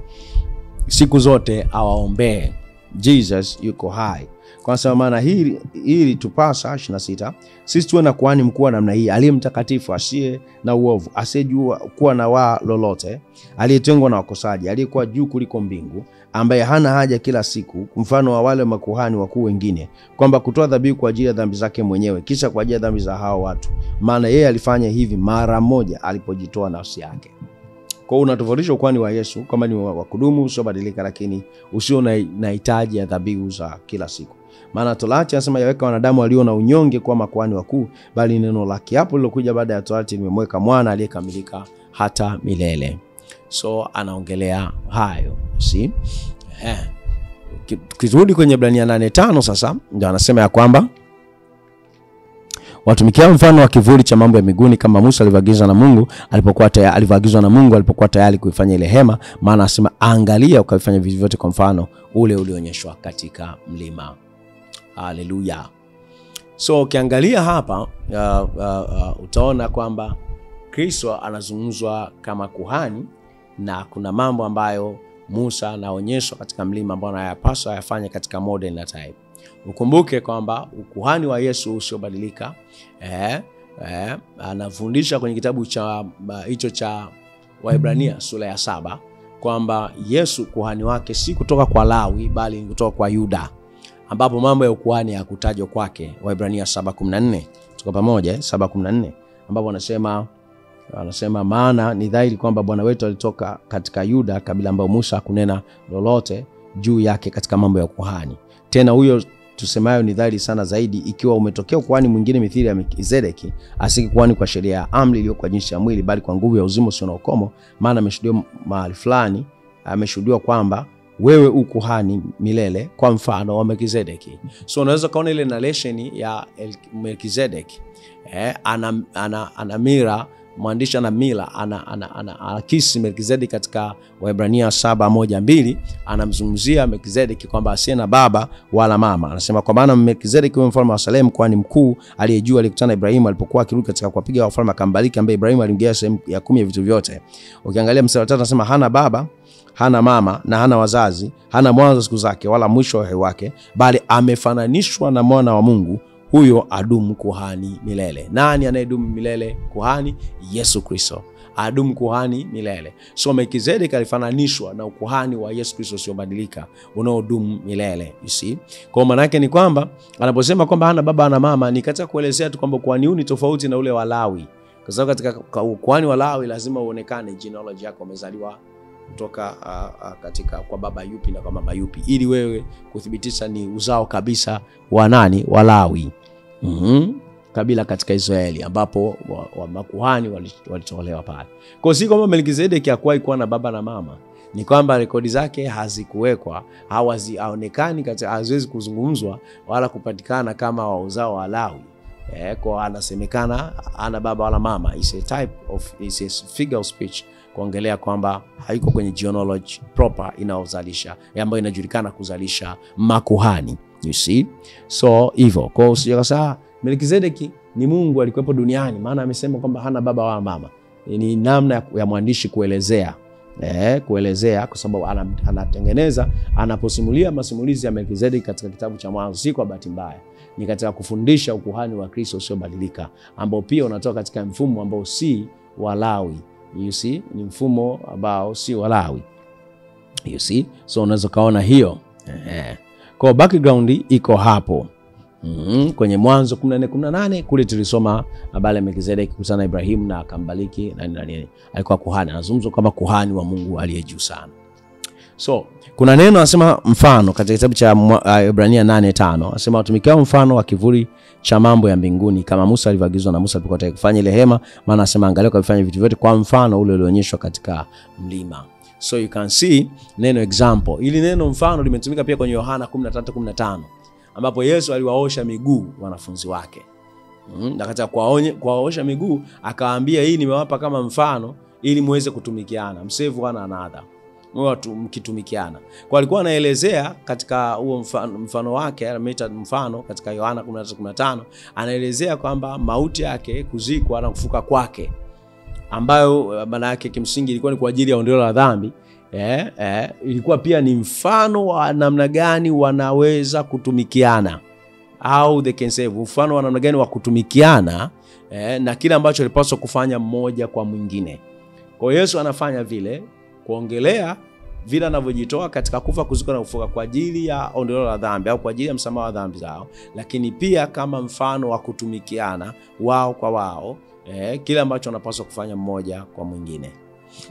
siku zote awaombee. Jesus yuko hai. Kwa sababu maana hili tupasa 26 sisi tuwe na kuhani mkuu namna hii, aliye mtakatifu, asiye na uovu, asiyejua kuwa na waa lolote, aliyetengwa na wakosaji, aliyekuwa juu kuliko mbingu, ambaye hana haja kila siku mfano wa wale makuhani wakuu wengine, kwamba kutoa dhabihu kwa ajili ya dhambi zake mwenyewe kisha kwa ajili ya dhambi za hao watu, maana yeye alifanya hivi mara moja alipojitoa nafsi yake. Kwa unatofautisha ukuhani wa Yesu kama ni wa kudumu usiobadilika, lakini usio na hitaji ya dhabihu za kila siku. Maana Torati anasema yaweka wanadamu walio na unyonge kwa makuhani wakuu, bali neno la kiapo lilokuja baada ya Torati limemweka mwana aliyekamilika hata milele. So anaongelea hayo, see? Tukirudi kwenye Ibrania 8:5 sasa ndio anasema ya kwamba watumikia mfano wa kivuli cha mambo ya miguuni, kama Musa alivyoagizwa na Mungu alipokuwa tayari kuifanya ile hema. Maana anasema angalia ukafanya vitu vyote kwa mfano ule ulionyeshwa katika mlima. Haleluya. So ukiangalia hapa utaona kwamba Kristo anazungumzwa kama kuhani, na kuna mambo ambayo Musa anaonyeshwa katika mlima ambayo anayapaswa ayafanye katika modern na time. Ukumbuke kwamba ukuhani wa Yesu usiobadilika, anafundisha kwenye kitabu cha hicho cha Waebrania sura ya 7 kwamba Yesu kuhani wake si kutoka kwa Lawi bali ni kutoka kwa Yuda, ambapo mambo ya ukuhani hakutajwa kwake. Waebrania 7:14 tuko pamoja, 7:14 ambapo anasema maana ni dhahiri kwamba Bwana wetu alitoka katika Yuda, kabila ambayo Musa hakunena lolote juu yake katika mambo ya ukuhani. Tena huyo tusemayo ni dhahiri sana zaidi, ikiwa umetokea ukuhani mwingine mithili ya Melkizedeki, asiki kuhani kwa sheria ya amri iliyo kwa jinsi ya mwili, bali kwa nguvu ya uzima usio na ukomo. Maana ameshuhudiwa mahali fulani, ameshuhudiwa kwamba wewe ukuhani milele kwa mfano wa Melkizedeki. So unaweza kaona ile narration ya Melkizedeki, ana mira mwandishi na mila anakisi Melkizedeki katika Waebrania 7:1-2. Anamzungumzia Melkizedeki kwamba asiye na baba wala mama. Anasema kwa maana Melkizedeki huyo mfalme wa Salemu, kwani mkuu aliyejua alikutana Ibrahimu alipokuwa akirudi katika kuwapiga wafalme, akambariki, ambaye Ibrahimu alimgea sehemu ya 10 ya vitu vyote. Ukiangalia mstari wa 3 anasema hana baba, hana mama na hana wazazi, hana mwanzo siku zake wala mwisho wa uhai wake, bali amefananishwa na mwana wa Mungu, huyo adumu kuhani milele. Nani anayedumu milele kuhani? Yesu Kristo adumu kuhani milele. So Melkizedeki alifananishwa na ukuhani wa Yesu Kristo usiobadilika unaodumu milele, you see. Kwa maana yake ni kwamba anaposema kwamba hana baba na mama, ni katika kuelezea tu kwamba kuhani huu ni tofauti na ule wa Lawi, kwa sababu katika ukuhani wa Lawi lazima uonekane genealogy yako, umezaliwa kutoka katika kwa baba yupi na kwa mama yupi, ili wewe kuthibitisha ni uzao kabisa wa nani? Wa Lawi. Kabila katika Israeli ambapo wa makuhani walitolewa pale. Kwa si kwamba Melkizedeki hakuwahi kuwa na baba na mama, ni kwamba rekodi zake hazikuwekwa, hawaonekani katika, haziwezi kuzungumzwa wala kupatikana kama wa uzao wa Lawi. Kwa anasemekana ana baba wala mama. It's a figure of speech kuongelea kwamba haiko kwenye genealogy proper inaozalisha, ambayo inajulikana kuzalisha makuhani, you see. So hivyo kwa usijaka Melkizedeki ni Mungu alikuwepo duniani, maana amesema kwamba hana baba wala mama. Ni namna ya mwandishi kuelezea kwa sababu anatengeneza, anaposimulia masimulizi ya Melkizedeki katika kitabu cha Mwanzo, si kwa bahati mbaya, ni katika kufundisha ukuhani wa Kristo usiobadilika, ambao pia unatoka katika mfumo ambao si wa Lawi, you see. Ni mfumo ambao si wa Lawi, you see. So unaweza kaona hiyo kwa background iko hapo. Kwenye Mwanzo 14:18 kule tulisoma habari ya Melkizedeki kukutana na Ibrahimu na akambariki na nini. Alikuwa kuhani, anazungumzwa kama kuhani wa Mungu aliye juu sana. So kuna neno anasema mfano katika kitabu cha Ibrania 8:5, anasema watumikia mfano wa kivuli cha mambo ya mbinguni, kama Musa alivyoagizwa na Musa alipokuwa tayari kufanya ile hema. Maana anasema angalia ukafanya vitu vyote kwa mfano ule ulionyeshwa katika mlima. So you can see neno example. Ili neno mfano limetumika pia kwenye Yohana 13:15 ambapo Yesu aliwaosha miguu wanafunzi wake. Na katika kuwaosha miguu akawaambia, hii nimewapa kama mfano ili muweze kutumikiana, msave one another, watu mkitumikiana. Kwa alikuwa anaelezea katika huo mfano wake, ameita mfano katika Yohana 13:15, anaelezea kwamba mauti yake, kuzikwa na kufuka kwake, ambayo maana yake kimsingi ilikuwa ni kwa ajili ya ondoleo la dhambi, ilikuwa pia ni mfano wa namna gani wanaweza kutumikiana, au they can say mfano wa namna gani wa kutumikiana na kile ambacho alipaswa kufanya mmoja kwa mwingine. Kwa Yesu anafanya vile kuongelea vile anavyojitoa katika kufa, kuzuka na kufufuka kwa ajili ya ondoleo la dhambi au kwa ajili ya msamaha wa dhambi zao, lakini pia kama mfano wa kutumikiana wao kwa wao, kile ambacho wanapaswa kufanya mmoja kwa mwingine.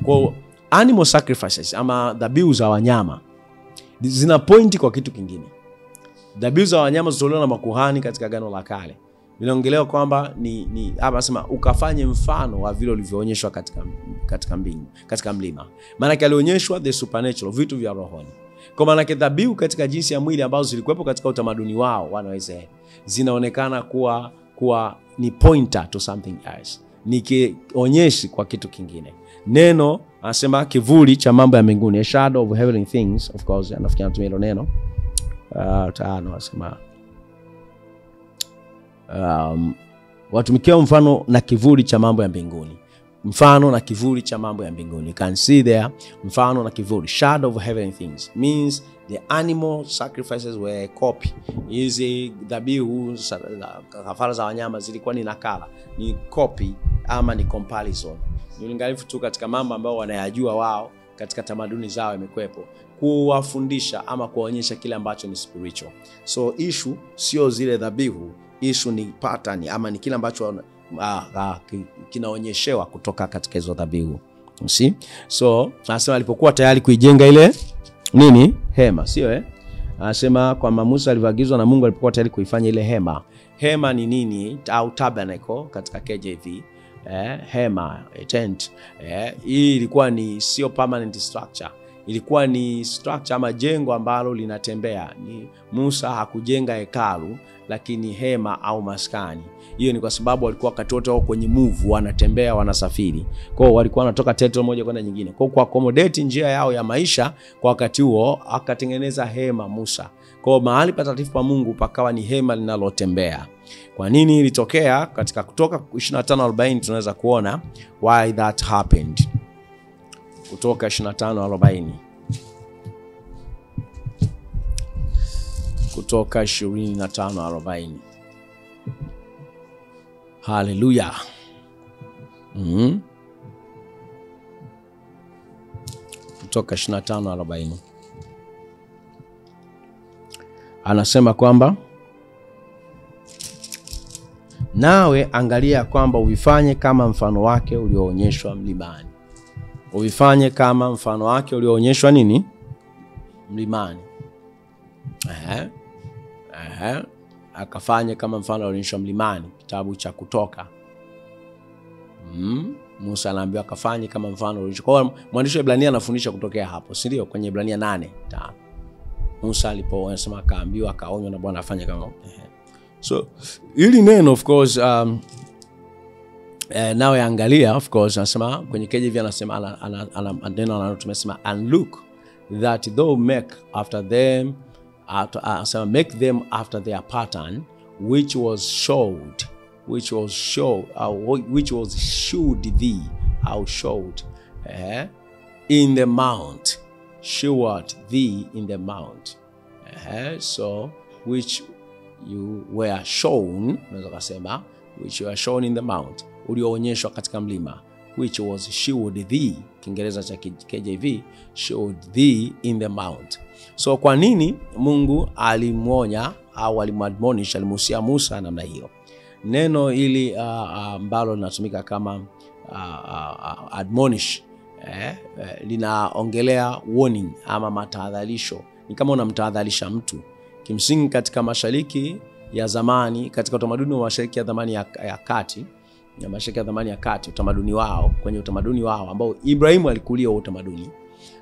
Kwa animal sacrifices ama dhabihu za wanyama zina pointi kwa kitu kingine. Dhabihu za wanyama zitolewa na makuhani katika Agano la Kale. Vinaongelewa kwamba ni hapa nasema ukafanye mfano wa vile ulivyoonyeshwa katika mbingu, katika mlima. Maana alionyeshwa the supernatural, vitu vya rohoni. Kwa maana dhabihu katika jinsi ya mwili ambazo zilikuwepo katika utamaduni wao wana wa Israeli zinaonekana kuwa ni pointer to something else. Ni kionyeshi kwa kitu kingine. Neno anasema kivuli cha mambo ya mbinguni, a shadow of heavenly things. Of course anafikia anatumia hilo neno. Anasema watumikia mfano na kivuli cha mambo ya mbinguni. Mfano na kivuli cha mambo ya mbinguni. You can see there, mfano na kivuli, shadow of heavenly things, means the animal sacrifices were a copy. Hizi dhabihu kafara za wanyama zilikuwa ni nakala, ni copy ama ni comparison. Ni uangalifu tu katika mambo ambayo wanayajua wao katika tamaduni zao imekwepo, kuwafundisha ama kuonyesha kile ambacho ni spiritual. So issue sio zile dhabihu, issue ni pattern ama ni kile ambacho kinaonyeshewa kutoka katika hizo dhabihu. See? So anasema alipokuwa tayari kuijenga ile nini hema, sio anasema kwamba Musa alivyoagizwa na Mungu alipokuwa tayari kuifanya ile hema. Hema ni nini? Au tabernacle katika KJV. Hema, tent. Hii ilikuwa ni sio permanent structure. Ilikuwa ni structure ama jengo ambalo linatembea. Ni Musa hakujenga hekalu, lakini hema au maskani. Hiyo ni kwa sababu walikuwa wakati wote wao kwenye move, wanatembea, wanasafiri. Kwa hiyo walikuwa wanatoka territory moja kwenda nyingine. Kwa hiyo accommodate njia yao ya maisha kwa wakati huo, akatengeneza hema Musa. Kwa hiyo mahali patakatifu pa Mungu pakawa ni hema linalotembea. Kwa nini ilitokea? Katika Kutoka 25:40 tunaweza kuona why that happened. Kutoka 25:40. Kutoka 25:40. Hallelujah. Kutoka 25:40. Anasema kwamba nawe angalia kwamba uvifanye kama mfano wake ulioonyeshwa mlimani. Uvifanye kama mfano wake ulioonyeshwa nini? Mlimani. Akafanye kama mfano ulioonyeshwa mlimani. Kitabu cha Kutoka. Musa anaambiwa akafanye kama mfano ulioonyeshwa. Kwa mwandishi wa Ibrania anafundisha kutokea hapo, si ndio? Kwenye Ibrania 8:5. Musa aliposema akaambiwa akaonywa na Bwana afanye kama. So hili neno of course nawe angalia, of course anasema kwenye KJV anasema neno analotumesema and look that thou make after them make them after their pattern which was showed thee in the mount, showed thee in the mount. So which you were shown, unaweza kusema which you were shown in the mount, ulioonyeshwa katika mlima, which was showed thee, Kiingereza cha KJV, showed thee in the mount. So kwa nini Mungu alimuonya au alimadmonish, alimuhusia Musa namna hiyo? Neno hili ambalo linatumika kama admonish linaongelea warning ama matahadharisho. Ni kama unamtahadharisha mtu. Kimsingi katika mashariki ya zamani, katika utamaduni wa mashariki ya zamani ya kati, ya mashariki ya zamani ya kati, utamaduni wao, kwenye utamaduni wao ambao Ibrahimu alikulia huo utamaduni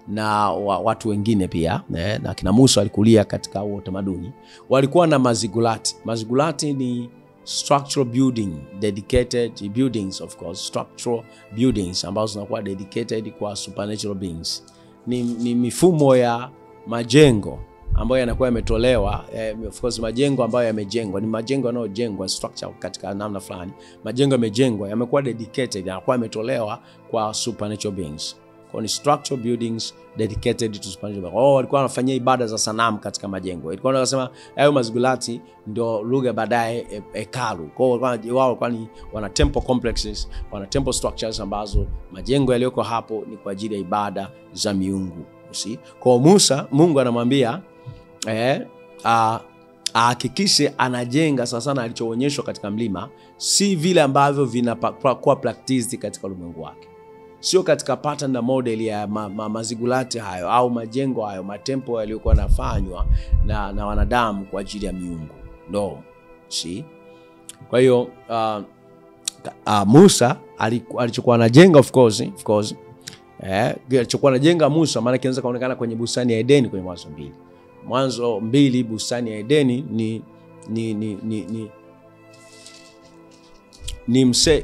na watu wengine pia, na kina Musa alikulia katika huo utamaduni, walikuwa na mazigulati. Mazigulati ni structural building, dedicated buildings, of course, structural buildings ambazo zinakuwa dedicated kwa supernatural beings. Ni mifumo ya majengo ambayo yanakuwa yametolewa, of course majengo ambayo yamejengwa, ni majengo yanayojengwa structure katika namna fulani. Majengo yamejengwa, yamekuwa dedicated, yanakuwa yametolewa kwa supernatural beings. Kwa ni structural buildings dedicated to spiritual. Walikuwa wanafanyia ibada za sanamu katika majengo. Ilikuwa wanasema hayo mazigulati ndio lugha baadaye hekalu. Kwa hiyo wao kwani wana temple complexes, wana temple structures ambazo majengo yaliyoko hapo ni kwa ajili ya ibada za miungu. See? Kwa Musa, Mungu anamwambia ahakikishe anajenga sana alichoonyeshwa katika mlima, si vile ambavyo vinakuwa practiced katika ulimwengu wake. Sio katika pattern na model ya mazigulati hayo au majengo hayo, matempo yaliyokuwa yanafanywa na wanadamu kwa ajili ya miungu. No. See? Kwa hiyo Musa alichokuwa anajenga of course alichokuwa anajenga Musa, maana kinaweza kaonekana kwenye bustani ya Edeni kwenye Mwanzo 2 bustani ya Edeni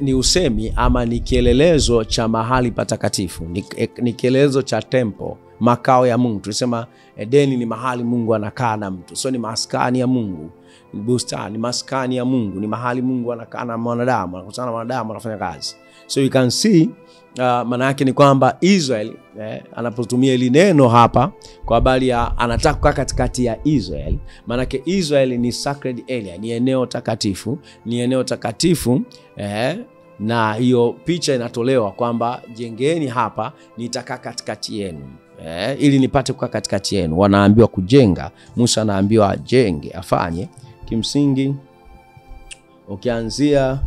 ni usemi ama ni kielelezo cha mahali patakatifu, ni kielelezo cha temple, makao ya Mungu. Tulisema Edeni ni mahali Mungu anakaa na mtu, so ni maskani ya Mungu. Bustani ni maskani ya Mungu, ni mahali Mungu anakaa na mwanadamu, anakutana na mwanadamu, anafanya kazi. So you can see maana yake ni kwamba Israel anapotumia ile neno hapa kwa habari ya anataka kukaa katikati ya Israel, maana yake Israel ni sacred area, ni eneo takatifu, na hiyo picha inatolewa kwamba jengeni hapa, nitakaa katikati yenu, ili nipate kukaa katikati yenu. Wanaambiwa kujenga, Musa anaambiwa ajenge, afanye. Kimsingi ukianzia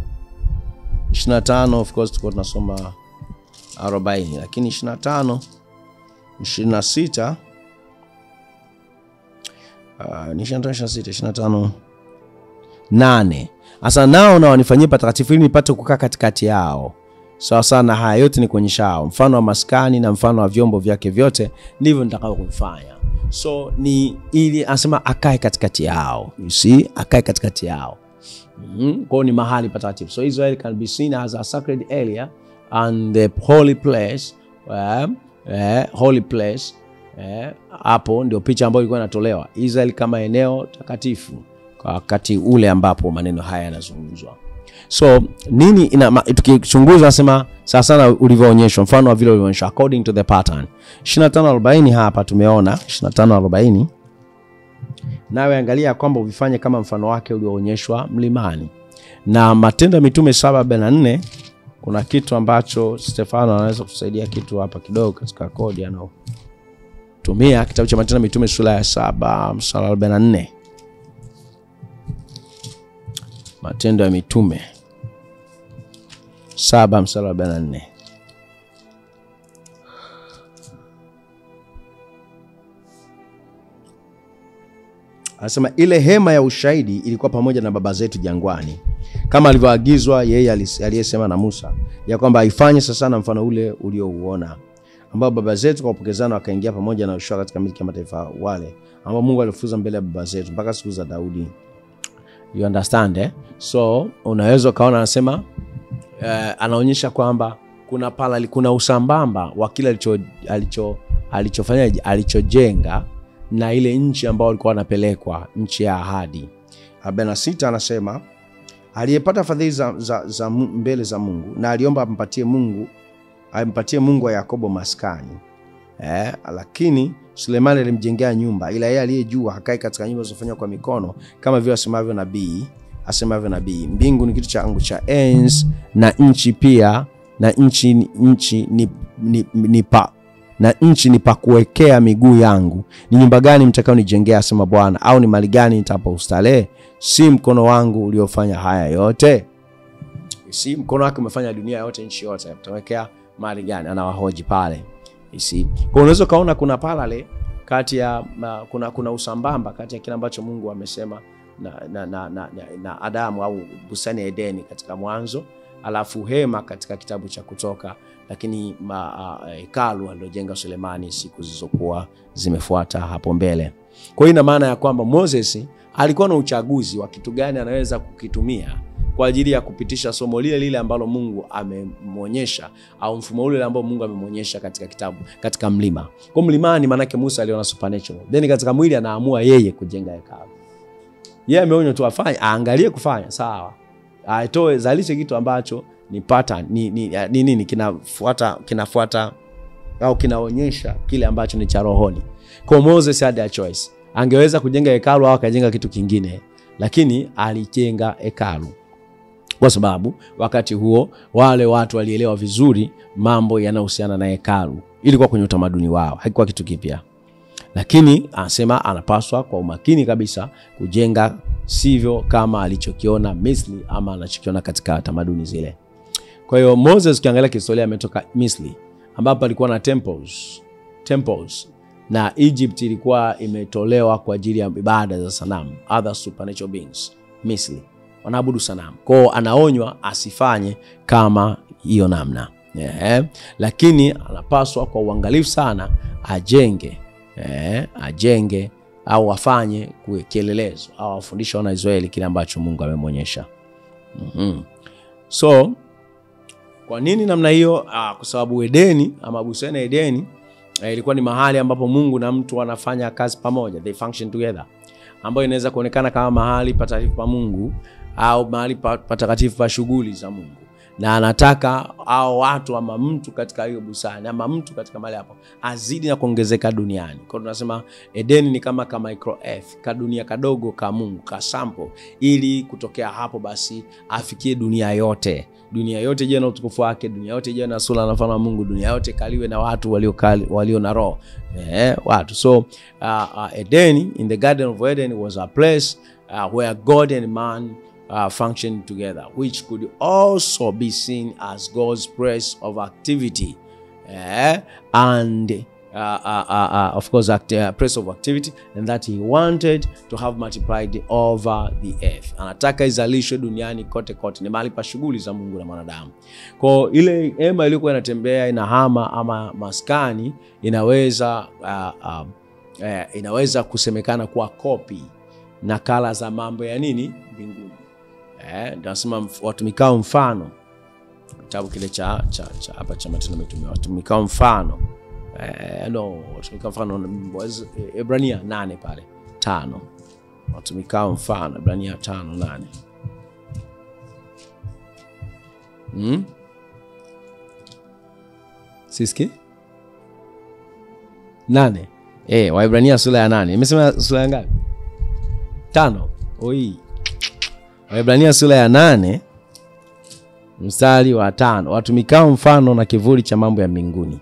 25 of course tuko tunasoma 40, lakini 25 26 25 8 asa nao na wanifanyie patakatifu ili nipate kukaa katikati yao. Sawa sana, haya yote ni kuonyesha mfano wa maskani na mfano wa vyombo vyake vyote ndivyo nitakao kufanya. So ni ili anasema akae katikati yao. You see, akae katikati yao. Kwa ni mahali patakatifu. So Israel can be seen as a sacred area and the holy place. Holy place. Hapo ndio picha ambayo ilikuwa inatolewa. Israel kama eneo takatifu kwa wakati ule ambapo maneno haya yanazungumzwa. So nini tukichunguza nasema sasa sana ulivyoonyeshwa, mfano wa vile ulivyoonyeshwa according to the pattern. 25:40 hapa tumeona 25:40. Nawe angalia kwamba uvifanye kama mfano wake ulioonyeshwa mlimani. Na Matendo ya Mitume 7:44 kuna kitu ambacho Stefano anaweza kusaidia kitu hapa kidogo katika kodi tumia kitabu cha Matendo ya Mitume sura ya 7:44. Matendo ya Mitume 7:44. Anasema ile hema ya ushahidi ilikuwa pamoja na baba zetu jangwani, kama alivyoagizwa yeye aliyesema na Musa, ya kwamba aifanye sasa na mfano ule uliouona, ambao baba zetu kwa upokezano wakaingia pamoja na Yoshua katika milki ya mataifa wale ambao Mungu alifuza mbele ya baba zetu mpaka siku za Daudi. You understand? So unaweza kaona anasema anaonyesha kwamba kuna usambamba wa kile alichojenga na ile nchi ambayo walikuwa wanapelekwa, nchi ya ahadi. 46 anasema aliyepata fadhili za mbele za Mungu na aliomba ampatie Mungu wa Yakobo maskani. Lakini Sulemani alimjengea nyumba, ila yeye aliyejua hakai katika nyumba zilizofanywa kwa mikono, kama vile asemavyo nabii. Mbingu ni kitu changu cha enzi, na nchi pia, na nchi ni pa kuwekea miguu yangu. Ni nyumba gani mtakao nijengea, asema Bwana, au ni mali gani nitapoustarehe? Si mkono wangu uliofanya haya yote? Si mkono wake umefanya dunia yote, nchi yote, mtawekea mali gani? Anawahoji pale. Kwa unaweza kaona kuna parallel kati ya kuna usambamba kati ya kile ambacho Mungu amesema na Adamu au bustani ya Edeni katika Mwanzo, alafu hema katika kitabu cha Kutoka, lakini hekalu alilojenga Sulemani siku zilizokuwa zimefuata hapo mbele. Kwa hiyo ina maana ya kwamba Moses alikuwa na uchaguzi wa kitu gani anaweza kukitumia kwa ajili ya kupitisha somo lile ambalo Mungu amemonyesha, au mfumo ule ambao Mungu amemonyesha katika kitabu, katika mlima. Kwa mlimani maana yake Musa aliona supernatural. Then katika mwili anaamua yeye kujenga hekalu. Yeye ameonywa tu afanye, aangalie kufanya, sawa. Aitoe zalishe kitu ambacho ni pattern, ni kinafuata au kinaonyesha kile ambacho ni cha rohoni. Kwa Moses had a choice. Angeweza kujenga hekalu au akajenga kitu kingine, lakini alijenga hekalu kwa sababu wakati huo wale watu walielewa vizuri mambo yanayohusiana na hekalu. Ilikuwa kwenye utamaduni wao, haikuwa kitu kipya. Lakini anasema anapaswa kwa umakini kabisa kujenga sivyo kama alichokiona Misri ama anachokiona katika tamaduni zile. Kwa hiyo Moses ukiangalia historia ametoka Misri ambapo alikuwa na temples na Egypt ilikuwa imetolewa kwa ajili ya ibada za sanamu, other supernatural beings. Misri wanaabudu sanamu. Kwa anaonywa asifanye kama hiyo namna. Lakini anapaswa kwa uangalifu sana ajenge au afanye kielelezo au afundishe wana Israeli kile ambacho Mungu amemwonyesha. So kwa nini namna hiyo? Kwa sababu Edeni ama bustani ya Edeni ilikuwa ni mahali ambapo Mungu na mtu wanafanya kazi pamoja, they function together, ambayo inaweza kuonekana kama mahali patakatifu pa Mungu au mahali patakatifu pa shughuli za Mungu. Na anataka hao watu ama mtu katika hiyo bustani ama mtu katika mahali hapo azidi na kuongezeka duniani. Kwa hiyo tunasema Edeni ni kama micro earth, ka dunia kadogo ka Mungu, ka sample, ili kutokea hapo basi afikie dunia yote. Dunia yote je na utukufu wake, dunia yote je na sura na mfano wa Mungu, dunia yote kaliwe na watu walio na roho. Watu. So Edeni, in the Garden of Eden, was a place where God and man function together, which could also be seen as God's place of activity, and of course place of activity, and that he wanted to have multiplied over the earth. Anataka izalishwe duniani kote kote, ni mahali pa shughuli za Mungu na mwanadamu. Kwa ile hema iliyokuwa inatembea inahama ama maskani inaweza kusemekana kuwa copy nakala za mambo ya nini mbinguni. Tunasema watumikao mfano, kitabu kile cha hapa cha Matendo ya Mitume, watumikao mfano watumikao mfano Ebrania 8 pale 5, watumikao mfano Ebrania 5:8. Siski 8 Waebrania sura ya 8. Nimesema sura ngapi? 5. Waebrania sura ya 8 mstari wa 5, watumikao mfano na kivuli cha mambo ya mbinguni.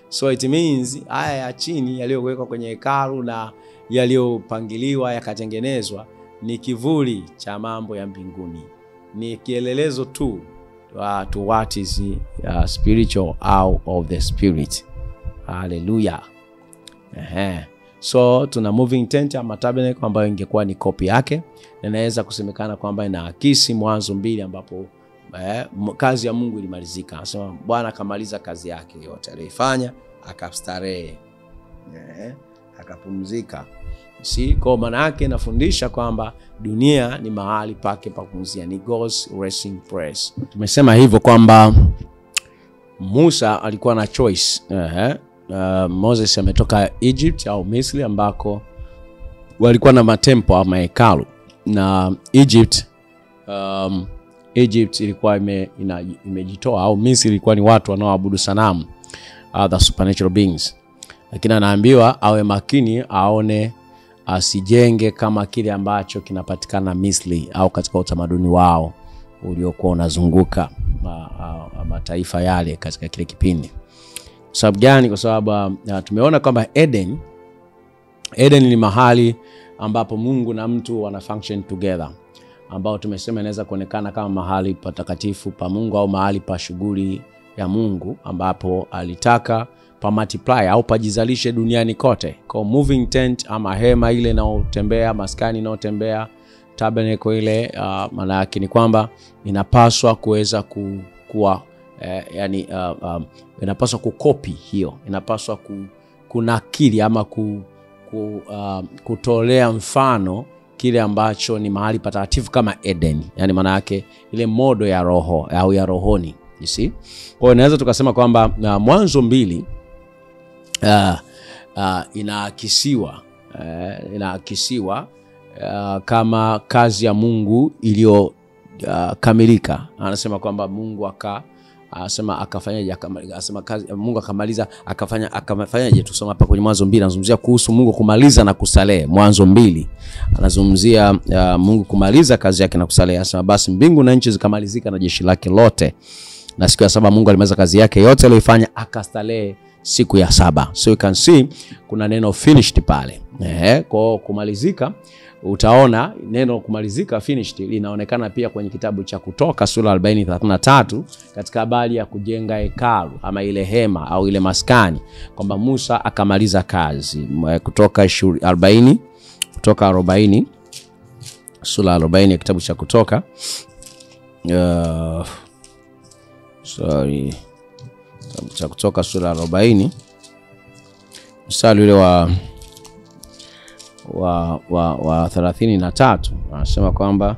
So it means haya ya chini yaliyowekwa kwenye hekalu na yaliyopangiliwa yakatengenezwa ni kivuli cha mambo ya mbinguni, ni kielelezo tu to what is spiritual out of the spirit. Hallelujah. So tuna moving tent ama tabernacle ambayo ingekuwa ni copy yake, na inaweza kusemekana kwamba inaakisi Mwanzo 2 ambapo kazi ya Mungu ilimalizika. Anasema Bwana akamaliza kazi yake yote aliyoifanya, akastarehe, akapumzika. Kwa maana yake inafundisha kwamba dunia ni mahali pake pa kupumzia, ni God's resting place. Tumesema hivyo kwamba Musa alikuwa na choice. Moses ametoka Egypt au Misri ambako walikuwa na matempo ama hekalu, na Egypt ilikuwa imejitoa, au Misri ilikuwa ni watu wanaoabudu sanamu, the supernatural beings. Lakini anaambiwa awe makini, aone asijenge kama kile ambacho kinapatikana Misri au katika utamaduni wao uliokuwa unazunguka mataifa yale katika kile kipindi. Sababu gani? Kwa sababu tumeona kwamba Eden ni mahali ambapo Mungu na mtu wana function together, ambao tumesema inaweza kuonekana kama mahali patakatifu pa Mungu au mahali pa shughuli ya Mungu, ambapo alitaka pa multiply au pajizalishe duniani kote. Kwa moving tent ama hema ile inayotembea, maskani inayotembea, tabernacle ile, maana yake ni kwamba inapaswa kuweza kuwa inapaswa kukopi hiyo, inapaswa kunakili ama kutolea mfano kile ambacho ni mahali patakatifu kama Eden. Yani maana yake ile modo ya roho au ya rohoni, you see. Kwa hiyo naweza tukasema kwamba Mwanzo 2 inaakisiwa kama kazi ya Mungu iliyo kamilika. Anasema kwamba Mungu Asema akafanyaje, asema kazi Mungu akamaliza, akafanyaje. Tusoma hapa kwenye Mwanzo 2, anazungumzia kuhusu Mungu kumaliza na kusalee. Mwanzo 2 anazungumzia Mungu kumaliza kazi yake na kusalee. Asema basi mbingu na nchi zikamalizika na jeshi lake lote, na siku ya 7 Mungu alimaliza kazi yake yote aliyofanya, akastarehe siku ya 7. So you can see kuna neno finished pale. Kwa kumalizika, utaona neno kumalizika finished linaonekana pia kwenye kitabu cha Kutoka sura 40:33 katika habari ya kujenga hekalu ama ile hema au ile maskani, kwamba Musa akamaliza kazi. Kutoka 40, Kutoka 40 sura 40 ya kitabu cha Kutoka, cha Kutoka sura 40 mstari ule wa 33 anasema kwamba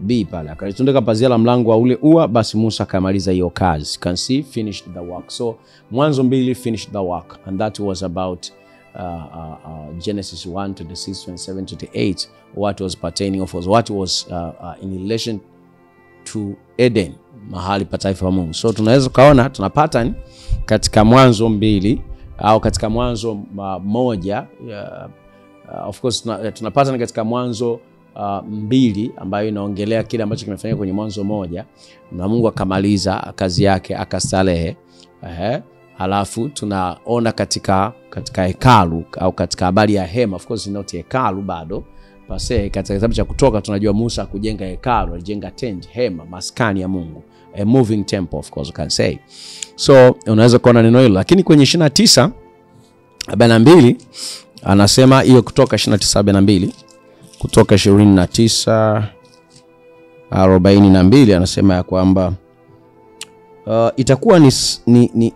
B pale, akalitundika pazia la mlango wa ule ua, basi Musa akamaliza hiyo kazi. Can see finished the work. So Mwanzo 2 finished the work, and that was about Genesis 1:26, 27, 28, what was pertaining of what was in relation to Eden, mahali pa taifa la Mungu. So tunaweza kaona tuna pattern katika Mwanzo 2 au katika Mwanzo 1, of course tuna pattern katika Mwanzo 2 ambayo inaongelea kile ambacho kimefanyika kwenye Mwanzo 1, na Mungu akamaliza kazi yake akastarehe. Halafu tunaona katika hekalu au katika habari ya hema, of course not hekalu bado pase. Katika kitabu cha Kutoka tunajua Musa kujenga hekalu, alijenga tent, hema, maskani ya Mungu, a moving temple, of course you can say. So unaweza kuona neno hilo, lakini kwenye 29:42 anasema hiyo, Kutoka 29:42, Kutoka 29:42 anasema ya kwamba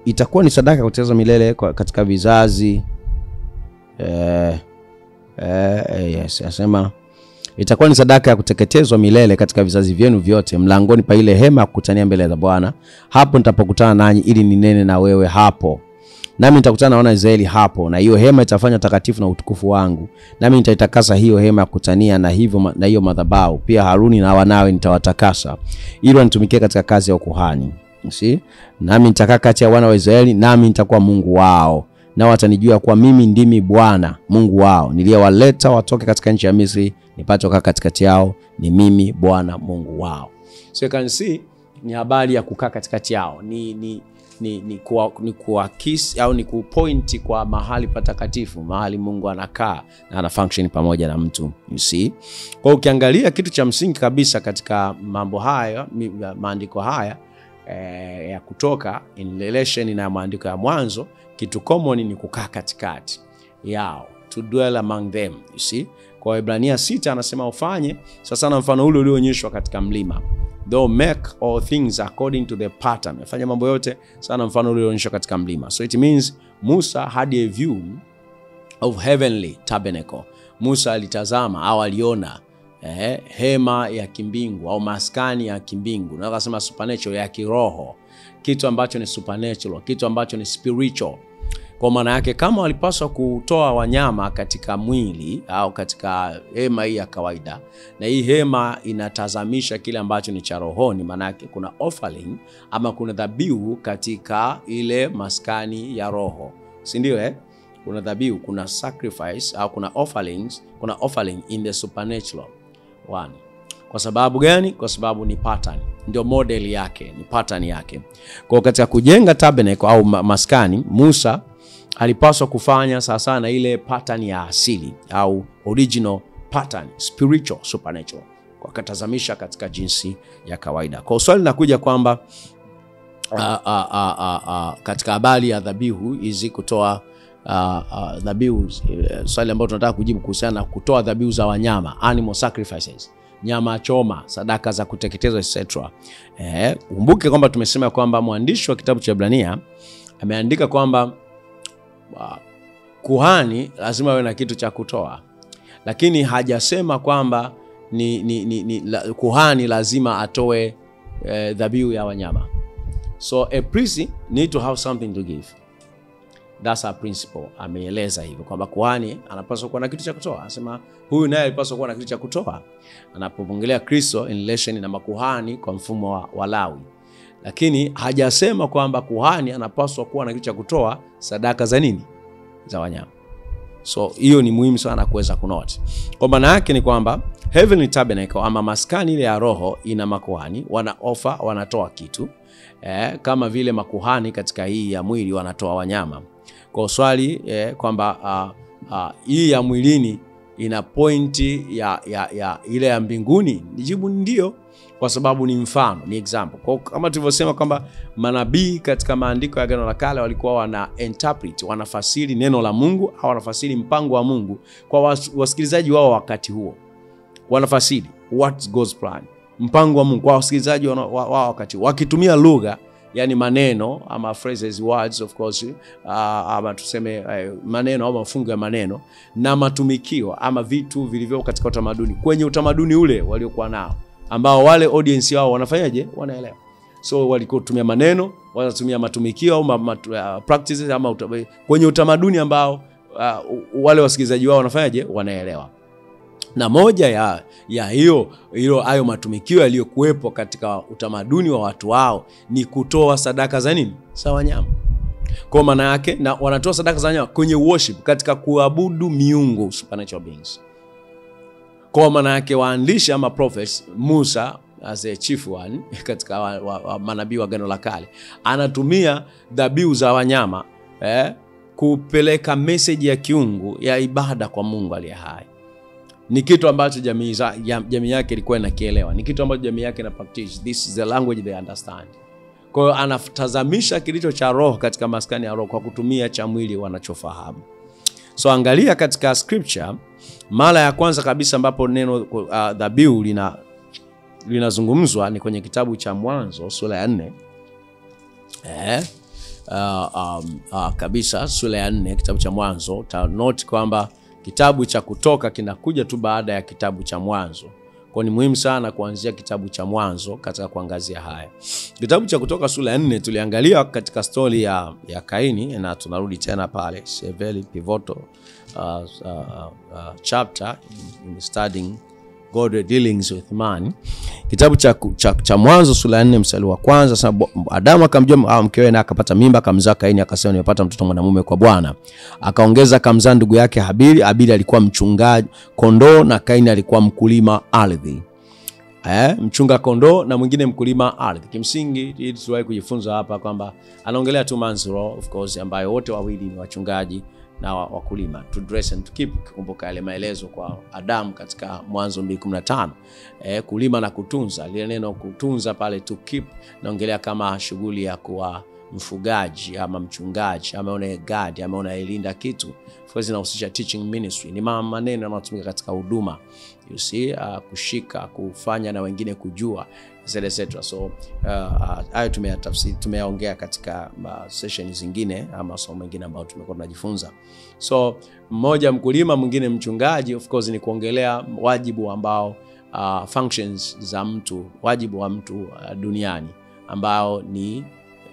itakuwa ni sadaka kuteketezwa milele katika vizazi. Yes, anasema itakuwa ni sadaka ya kuteketezwa milele katika vizazi vyenu vyote, mlangoni pa ile hema kukutania mbele za Bwana. Hapo nitapokutana nanyi ili ninene na wewe hapo, nami nitakutana na wana Israeli hapo, na hiyo hema itafanya takatifu na utukufu wangu, nami nitaitakasa hiyo hema ya kukutania na hivyo na hiyo madhabahu. Pia Haruni na wanawe nitawatakasa ili wanitumikie katika kazi ya ukuhani. See? Nami nitakaa kati ya wana wa Israeli, nami nitakuwa Mungu wao, na watanijua kuwa mimi ndimi Bwana Mungu wao, niliyewaleta watoke katika nchi ya Misri, nipate kukaa katikati yao, ni mimi Bwana Mungu wao. So you can see ni habari ya kukaa katikati yao, ni kuakisi au ni kupointi kwa mahali patakatifu, mahali Mungu anakaa na ana function pamoja na mtu. You see? Kwa ukiangalia kitu cha msingi kabisa katika mambo haya, maandiko haya ya Kutoka in relation na maandiko ya Mwanzo, kitu common ni kukaa katikati yao, to dwell among them. You see? Kwa Waebrania 6 anasema ufanye sasa na mfano ule ulioonyeshwa katika mlima. Though make all things according to the pattern. Afanya mambo yote sana mfano ule ulioonyeshwa katika mlima. So it means Musa had a view of heavenly tabernacle. Musa alitazama au aliona hema ya kimbingu au maskani ya kimbingu. Na akasema supernatural, ya kiroho, kitu ambacho ni supernatural, kitu ambacho ni spiritual. Kwa maana yake kama walipaswa kutoa wanyama katika mwili au katika hema hii ya kawaida, na hii hema inatazamisha kile ambacho ni cha rohoni, maana yake kuna offering ama kuna dhabihu katika ile maskani ya roho, si ndio? Kuna dhabihu, kuna sacrifice au kuna offerings, kuna offering in the supernatural one. Kwa sababu gani? Kwa sababu ni pattern, ndio model yake, ni pattern yake. Kwa katika kujenga tabernacle au maskani, Musa alipaswa kufanya sasa na ile pattern ya asili au original pattern, spiritual, supernatural, kwa katazamisha katika jinsi ya kawaida. Kwa swali linakuja kwamba katika habari ya dhabihu hizi, kutoa dhabihu, swali ambalo tunataka kujibu kuhusiana na kutoa dhabihu za wanyama, animal sacrifices, nyama choma, sadaka za kuteketezwa etc. Kumbuke kwamba tumesema kwamba mwandishi wa kitabu cha Waebrania ameandika kwamba kuhani lazima awe na kitu cha kutoa, lakini hajasema kwamba kuhani lazima atoe dhabihu ya wanyama. So a priest need to have something to give. That's a principle. Ameeleza hivyo kwamba kuhani anapaswa kuwa na kitu cha kutoa. Anasema huyu naye alipaswa kuwa na kitu cha kutoa. Anapoongelea Kristo in relation na makuhani kwa mfumo wa Lawi. lakini hajasema kwamba kuhani anapaswa kuwa na kitu cha kutoa sadaka za nini, za wanyama. So hiyo ni muhimu sana kuweza kunote. Kwa maana yake ni kwamba Heavenly Tabernacle ama maskani ile ya roho ina makuhani, wanatoa kitu kama vile makuhani katika hii ya mwili wanatoa wanyama. Kwa swali kwamba hii ya mwilini ina pointi ya ile ya mbinguni, nijibu ndio, kwa sababu ni mfano, ni example. Kwa kama tulivyosema kwamba manabii katika maandiko ya Agano la Kale walikuwa wana interpret, wanafasiri neno la Mungu au wanafasiri mpango wa Mungu kwa wasikilizaji wao wakati huo. Wanafasiri what's God's plan, mpango wa Mungu kwa wasikilizaji wao wakati huo, wakitumia lugha, yani maneno ama phrases, words of course, ama tuseme maneno au mafungo ya maneno na matumikio ama vitu vilivyo katika utamaduni, kwenye utamaduni ule waliokuwa nao, ambao wale audience wao wanafanyaje, wanaelewa. So walikuwa tumia maneno, wanatumia matumikio au practices ama kwenye utamaduni ambao wale wasikilizaji wao wanafanyaje, wanaelewa. Na moja ya hiyo hayo matumikio yaliyokuepo katika utamaduni wa watu wao ni kutoa sadaka za nini, za wanyama. Kwa maana yake, na wanatoa sadaka za wanyama kwenye worship, katika kuabudu miungu, supernatural beings. Kwa maana yake waandishi ama prophets, Musa as a chief one katika manabii wa Agano la Kale, anatumia dhabihu za wanyama kupeleka message ya kiungu ya ibada kwa Mungu aliye hai. Ni kitu ambacho jamii yake ilikuwa inakielewa, ni kitu ambacho jamii yake ina practice. This is the language they understand. Kwa hiyo anatazamisha kilicho cha roho katika maskani ya roho kwa kutumia cha mwili wanachofahamu. So angalia katika scripture, mara ya kwanza kabisa ambapo neno dhabihu linazungumzwa ni kwenye kitabu cha Mwanzo sura ya 4. Kabisa sura ya 4 kitabu cha Mwanzo. Note kwamba kitabu cha Kutoka kinakuja tu baada ya kitabu cha Mwanzo. Kwa ni muhimu sana kuanzia kitabu cha Mwanzo katika kuangazia haya. Kitabu cha Kutoka sura ya 4 tuliangalia katika story ya Kaini, na tunarudi tena pale. It's a very pivotal chapter in studying God dealings with man. Kitabu cha Mwanzo sura ya 4 mstari wa kwanza, sasa Adamu akamjua mkewe na akapata mimba, akamzaa Kaini, akasema nimepata mtoto mwanamume kwa Bwana. Akaongeza akamzaa ndugu yake Habili. Habili alikuwa mchungaji kondoo na Kaini alikuwa mkulima ardhi. Mchunga kondoo na mwingine mkulima ardhi. Kimsingi ili tuwahi kujifunza hapa kwamba anaongelea tu man's law of course, ambayo wote wawili ni wachungaji na wakulima, to dress and to keep. Kumbuka ile maelezo kwa Adam katika Mwanzo 2:15, kulima na kutunza. Lile neno kutunza pale, to keep, naongelea kama shughuli ya kuwa mfugaji ama mchungaji, ama una guard, ama unalinda kitu. Focus inahusisha teaching ministry, ni maneno yanayotumika katika huduma, you see, kushika, kufanya na wengine kujua, etc. So hayo tumeyatafsiri, tumeongea katika session zingine ama somo mengine ambayo tumekuwa tunajifunza. So mmoja mkulima, mwingine mchungaji, of course ni kuongelea wajibu ambao functions za mtu, wajibu wa mtu duniani ambao ni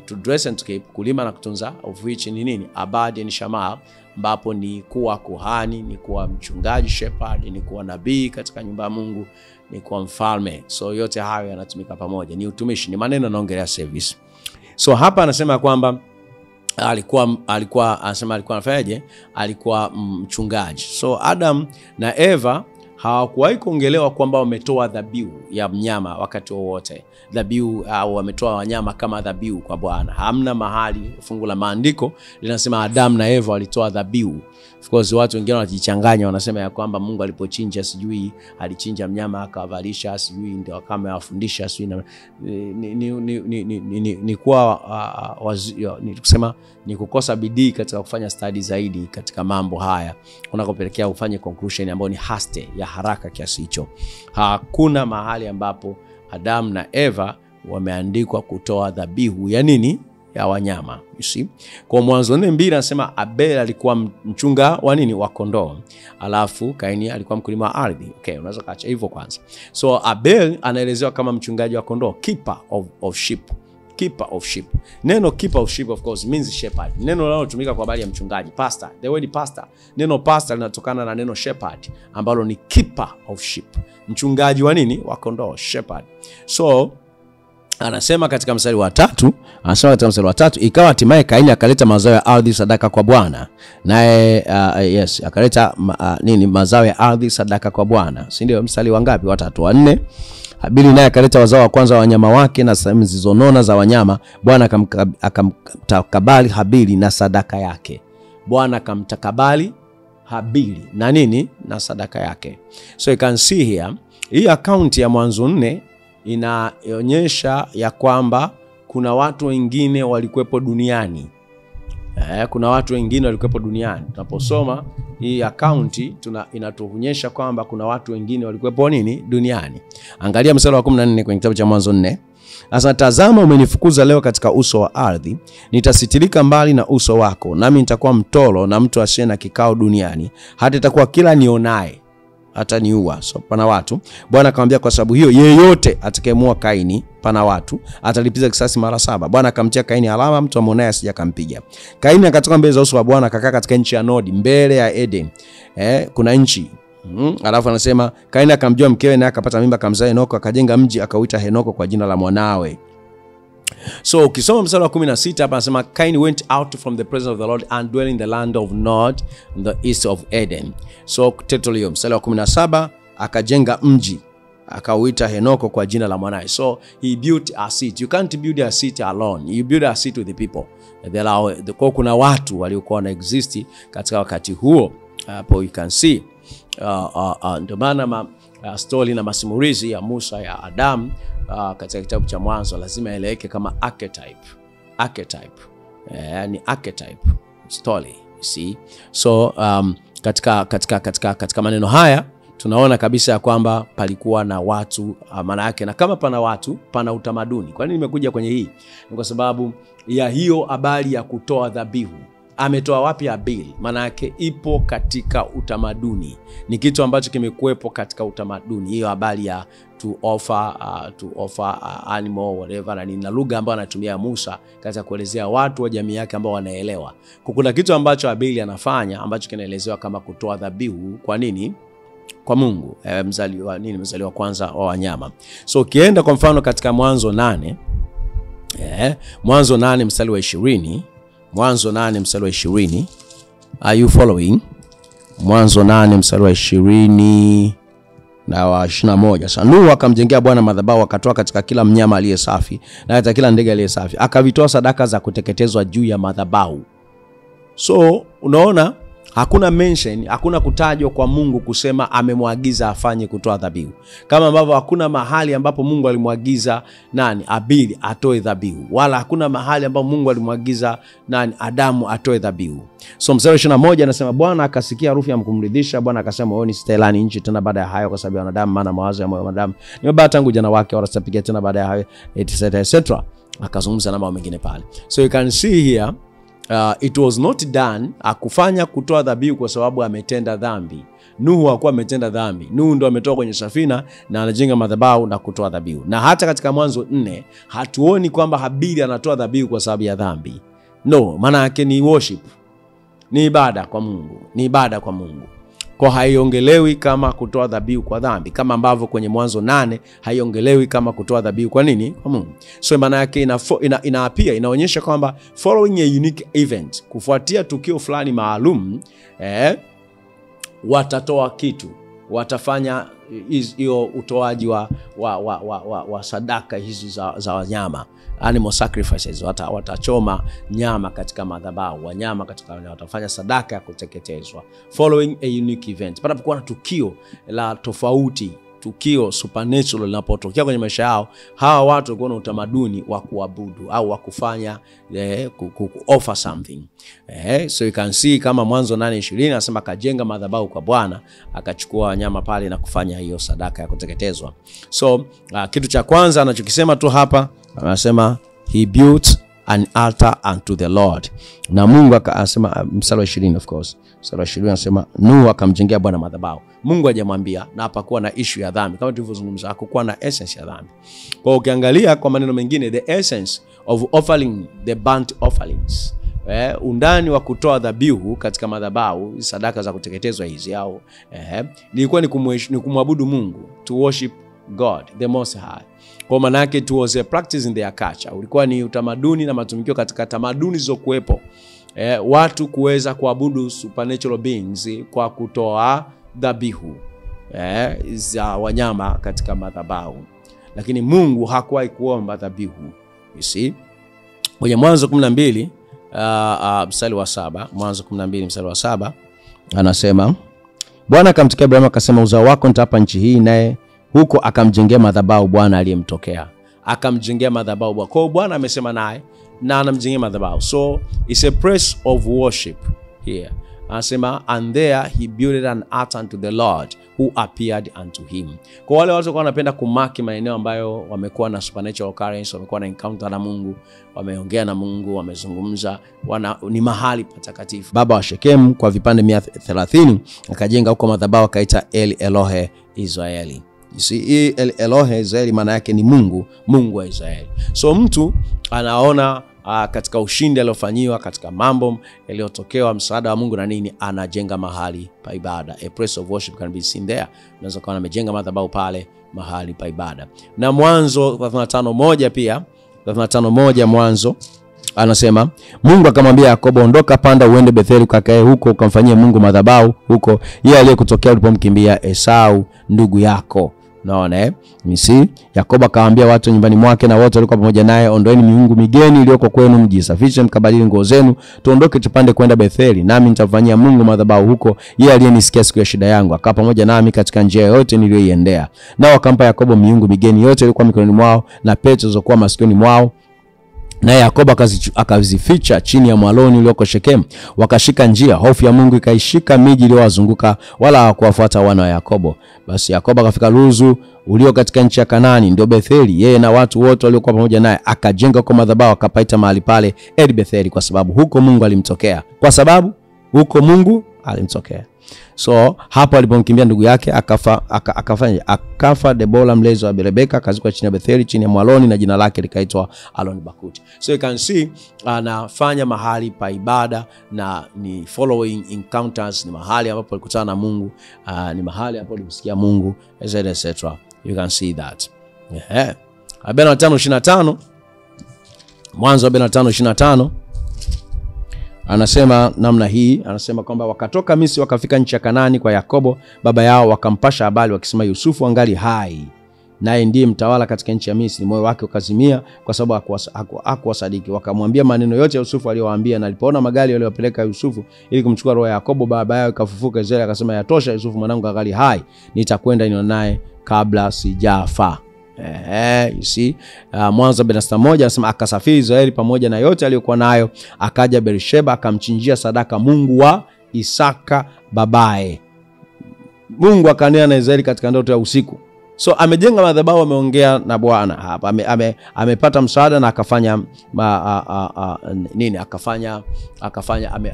to dress and to keep, kulima na kutunza, of which ni nini, abad and shamal, ambapo ni kuwa kuhani, ni kuwa mchungaji shepherd, ni kuwa nabii katika nyumba ya Mungu, ni kuwa mfalme. So yote hayo yanatumika pamoja, ni utumishi, ni maneno yanaongelea service. So hapa anasema kwamba anasema alikuwa anafanyaje, alikuwa mchungaji. So Adam na Eva hawakuwahi kuongelewa kwamba wametoa dhabihu ya mnyama wakati wowote. Dhabihu au wametoa wanyama kama dhabihu kwa Bwana. Hamna mahali fungu la maandiko linasema Adam na Eva walitoa dhabihu. Of course watu wengine wanajichanganya, wanasema ya kwamba Mungu alipochinja sijui alichinja mnyama akawavalisha, sijui ndio kama yawafundisha, sijui ni kuwa ni kusema ni kukosa bidii katika kufanya study zaidi katika mambo haya, unakopelekea ufanye conclusion ambayo ni haste ya haraka kiasi hicho. Hakuna mahali ambapo Adam na Eva wameandikwa kutoa dhabihu ya nini, ya wanyama, you see. Kwa Mwanzo 4:2 anasema Abel alikuwa mchunga wa nini, wa kondoo, alafu Kaini alikuwa mkulima wa ardhi. Okay, unaweza kaacha hivyo kwanza. So Abel anaelezewa kama mchungaji wa kondoo, keeper of sheep, keeper of sheep. Neno keeper of sheep of course means shepherd. Neno linalotumika kwa habari ya mchungaji, pastor. The word pastor, neno pastor linatokana na neno shepherd ambalo ni keeper of sheep. Mchungaji wa nini, wa kondoo, shepherd. So anasema katika mstari wa 3, ikawa hatimaye Kaini akaleta mazao ya ardhi sadaka kwa Bwana. Naye akaleta mazao ya ardhi sadaka kwa Bwana. Si ndio? Mstari wa ngapi? Wa 3. Wa 4, Habili naye akaleta wazao wa kwanza wa wanyama wake na sehemu zilizonona za wanyama. Bwana akamtakabali Habili na sadaka yake. Bwana akamtakabali Habili na nini? Na sadaka yake. So you can see here, hii account ya Mwanzo 4 inaonyesha ya kwamba kuna watu wengine walikuwepo duniani. Kuna watu wengine walikuwepo duniani. Tunaposoma hii account inatuonyesha kwamba kuna watu wengine walikuwepo nini? Duniani. Angalia mstari wa 14 kwenye kitabu cha Mwanzo 4. Sasa tazama, umenifukuza leo katika uso wa ardhi, nitasitirika mbali na uso wako, nami nitakuwa mtolo na mtu asiye na kikao duniani, hata itakuwa kila nionaye hata niua. So pana watu. Bwana akamwambia, kwa sababu hiyo yeyote atakayemua Kaini, pana watu, atalipiza kisasi mara 7. Bwana akamtia Kaini alama, mtu amuonaye asije akampiga. Kaini akatoka mbele za uso wa Bwana, akakaa katika nchi ya Nodi mbele ya Eden. Kuna nchi. Alafu anasema Kaini akamjua mkewe, naye akapata mimba, akamzaa Henoko, akajenga mji akauita Henoko kwa jina la mwanawe. So ukisoma mstari wa 16 hapa anasema Cain went out from the presence of the Lord and dwelt in the land of Nod in the east of Eden. So title hiyo mstari wa 17, akajenga mji akauita Henoko kwa jina la mwanae. So he built a city. You can't build a city alone. You build a city with the people. Kwa kuna watu waliokuwa na exist katika wakati huo. Hapo you can see ndio maana story na masimulizi ya Musa ya Adam katika kitabu cha Mwanzo lazima eleweke kama archetype. Ni archetype story, you see. So katika maneno haya tunaona kabisa ya kwamba palikuwa na watu, maana yake, na kama pana watu pana utamaduni. Kwa nini nimekuja kwenye hii? Ni kwa sababu ya hiyo habari ya kutoa dhabihu. Ametoa wapi Habili? Maana yake ipo katika utamaduni. Ni kitu ambacho kimekuepo katika utamaduni. Hiyo habari ya to offer animal whatever, na lugha ambayo anatumia Musa katika kuelezea watu wa jamii yake ambao wanaelewa. Kuna kitu ambacho Habili anafanya ambacho kinaelezewa kama kutoa dhabihu. Kwa nini? Kwa Mungu. Mzaliwa kwanza wa wanyama. So ukienda kwa mfano katika Mwanzo 8, Mwanzo 8 mstari wa 20, Mwanzo 8 mstari wa 20. Are you following? Mwanzo 8 mstari wa 20 na wa 21. Sasa Nuhu akamjengea Bwana madhabahu, akatoa katika kila mnyama aliye safi na katika kila ndege aliye safi, akavitoa sadaka za kuteketezwa juu ya madhabahu. So unaona hakuna mention, hakuna kutajwa kwa Mungu kusema amemwagiza afanye kutoa dhabihu. Kama ambavyo hakuna mahali ambapo Mungu alimwagiza Habili atoe dhabihu, wala hakuna mahali ambapo Mungu alimwagiza Adamu atoe dhabihu. So mstari 21 anasema Bwana akasikia harufu ya kumridhisha. Bwana akasema, moyoni sitailani nchi tena baada ya hayo kwa sababu ya wanadamu, maana mawazo ya moyo wa wanadamu ni mabaya tangu jana wake, wala sitapiga tena baada ya hayo, etc. Akazungumza na mambo mengine pale. So you can see here, it was not done akufanya kutoa dhabihu kwa sababu ametenda dhambi. Nuhu hakuwa ametenda dhambi. Nuhu ndo ametoka kwenye safina na anajenga madhabahu na kutoa dhabihu. Na hata katika Mwanzo 4 hatuoni kwamba Habili anatoa dhabihu kwa sababu ya dhambi. No, maana yake ni worship. Ni ibada kwa Mungu. Ni ibada kwa Mungu. Kwa haiongelewi kama kutoa dhabihu kwa dhambi, kama ambavyo kwenye Mwanzo 8 haiongelewi kama kutoa dhabihu kwa nini? Kwa Mungu. So maana yake pia inaonyesha kwamba following a unique event, kufuatia tukio fulani maalum, watatoa kitu, watafanya hiyo utoaji wa sadaka hizi za wanyama, animal sacrifices. Watachoma nyama katika madhabahu, wanyama watafanya sadaka ya kuteketezwa, following a unique event. Panapokuwa na tukio la tofauti, tukio supernatural linapotokea kwenye maisha yao, hawa watu wako na utamaduni wa kuabudu au wa kufanya offer something. So you can see kama Mwanzo 8:20 anasema akajenga madhabahu kwa Bwana, akachukua wanyama pale na kufanya hiyo sadaka ya kuteketezwa. So kitu cha kwanza anachokisema tu hapa, anasema he built an altar unto the Lord. Na Mungu akasema, mstari wa 20 of course. Mstari wa 20 anasema Nuhu akamjengea Bwana madhabahu. Mungu hajamwambia, na hapakuwa na issue ya dhambi kama tulivyozungumza, hakukuwa na essence ya dhambi. Kwa ukiangalia kwa maneno mengine, the essence of offering the burnt offerings, undani wa kutoa dhabihu katika madhabahu, sadaka za kuteketezwa hizi au ilikuwa ni kumwabudu Mungu, to worship God, the Most High. Kwa maana yake it was a practice in their culture. Ulikuwa ni utamaduni na matumikio katika tamaduni zokuwepo. Watu kuweza kuabudu supernatural beings kwa kutoa dhabihu za wanyama katika madhabahu. Lakini Mungu hakuwahi kuomba dhabihu. You see? Kwenye Mwanzo 12 mstari wa 7, Mwanzo 12 mstari wa 7 anasema, Bwana akamtokea Abrahamu akasema, uzao wako nitapa nchi hii, naye huko akamjengea madhabahu Bwana aliyemtokea. Akamjengea madhabahu. Kwa hiyo Bwana amesema naye na anamjengea madhabahu. So it's a place of worship here. Anasema, and there he built an altar unto the Lord who appeared unto him. Kwa wale watu wanapenda kumaki maeneo ambayo wamekuwa na supernatural occurrence, wamekuwa na encounter na Mungu, wameongea na Mungu, wamezungumza, ni mahali patakatifu. Baba wa Shekemu kwa vipande 130 akajenga huko madhabahu akaita El Elohe Israeli. You see, El Elohe Israeli maana yake ni Mungu, Mungu wa Israeli. So mtu anaona katika ushindi aliofanyiwa, katika mambo yaliyotokewa, msaada wa Mungu na nini, anajenga mahali pa ibada. A place of worship can be seen there. Unaweza kuona amejenga madhabahu pale, mahali pa ibada. Na Mwanzo 35:1 pia, 35:1 Mwanzo anasema, Mungu akamwambia Yakobo, ondoka, panda uende Betheli ukakae huko, ukamfanyie Mungu madhabahu huko, yeye aliyekutokea ulipomkimbia Esau ndugu yako. Naona misi Yakobo akamwambia watu nyumbani mwake na wote walikuwa pamoja naye, ondoeni miungu migeni iliyoko kwenu, mjisafishe, mkabadili nguo zenu, tuondoke tupande kwenda Betheli, nami nitafanyia Mungu madhabahu huko, yeye aliyenisikia siku ya shida yangu, akawa pamoja nami katika njia yote niliyoiendea. Nao akampa Yakobo miungu migeni yote ilikuwa mikononi mwao na pete zilizokuwa masikioni mwao, naye Yakobo akazificha chini ya mwaloni ulioko Shekemu. Wakashika njia, hofu ya Mungu ikaishika miji iliyowazunguka, wala hawakuwafuata wana wa Yakobo. Basi Yakobo akafika Luzu ulio katika nchi ya Kanaani, ndio Betheli, yeye na watu wote waliokuwa pamoja naye, akajenga huko madhabahu, akapaita mahali pale El Betheli, kwa sababu huko Mungu alimtokea. So hapo alipomkimbia ndugu yake akafa Debora mlezi wa Rebeka, akazikwa chini ya Betheli chini ya mwaloni, na jina lake likaitwa Alon Bakuti. So you can see anafanya mahali pa ibada na ni following encounters, ni mahali ambapo alikutana na Mungu, ni mahali ambapo alimsikia Mungu, etc. You can see that. 45:25 Mwanzo 45:25 anasema namna hii, anasema kwamba wakatoka Misri wakafika nchi ya Kanaani kwa Yakobo baba yao, wakampasha habari wakisema, Yusufu angali hai, naye ndiye mtawala katika nchi ya Misri. Moyo wake ukazimia kwa sababu hakuwasadiki. Wakamwambia maneno yote ya Yusufu aliyowaambia, na alipoona magari yaliyopeleka Yusufu ili kumchukua roho ya Yakobo baba yao ikafufuka Israeli, akasema, yatosha, Yusufu mwanangu angali hai, nitakwenda nione naye kabla sijafa. You see, Mwanzo 41 anasema, akasafiri Israeli pamoja na yote aliyokuwa nayo, akaja Beersheba, akamchinjia sadaka Mungu wa Isaka babaye. Mungu akanena na Israeli katika ndoto ya usiku. So amejenga madhabahu, ameongea na Bwana hapa, amepata msaada na akafanya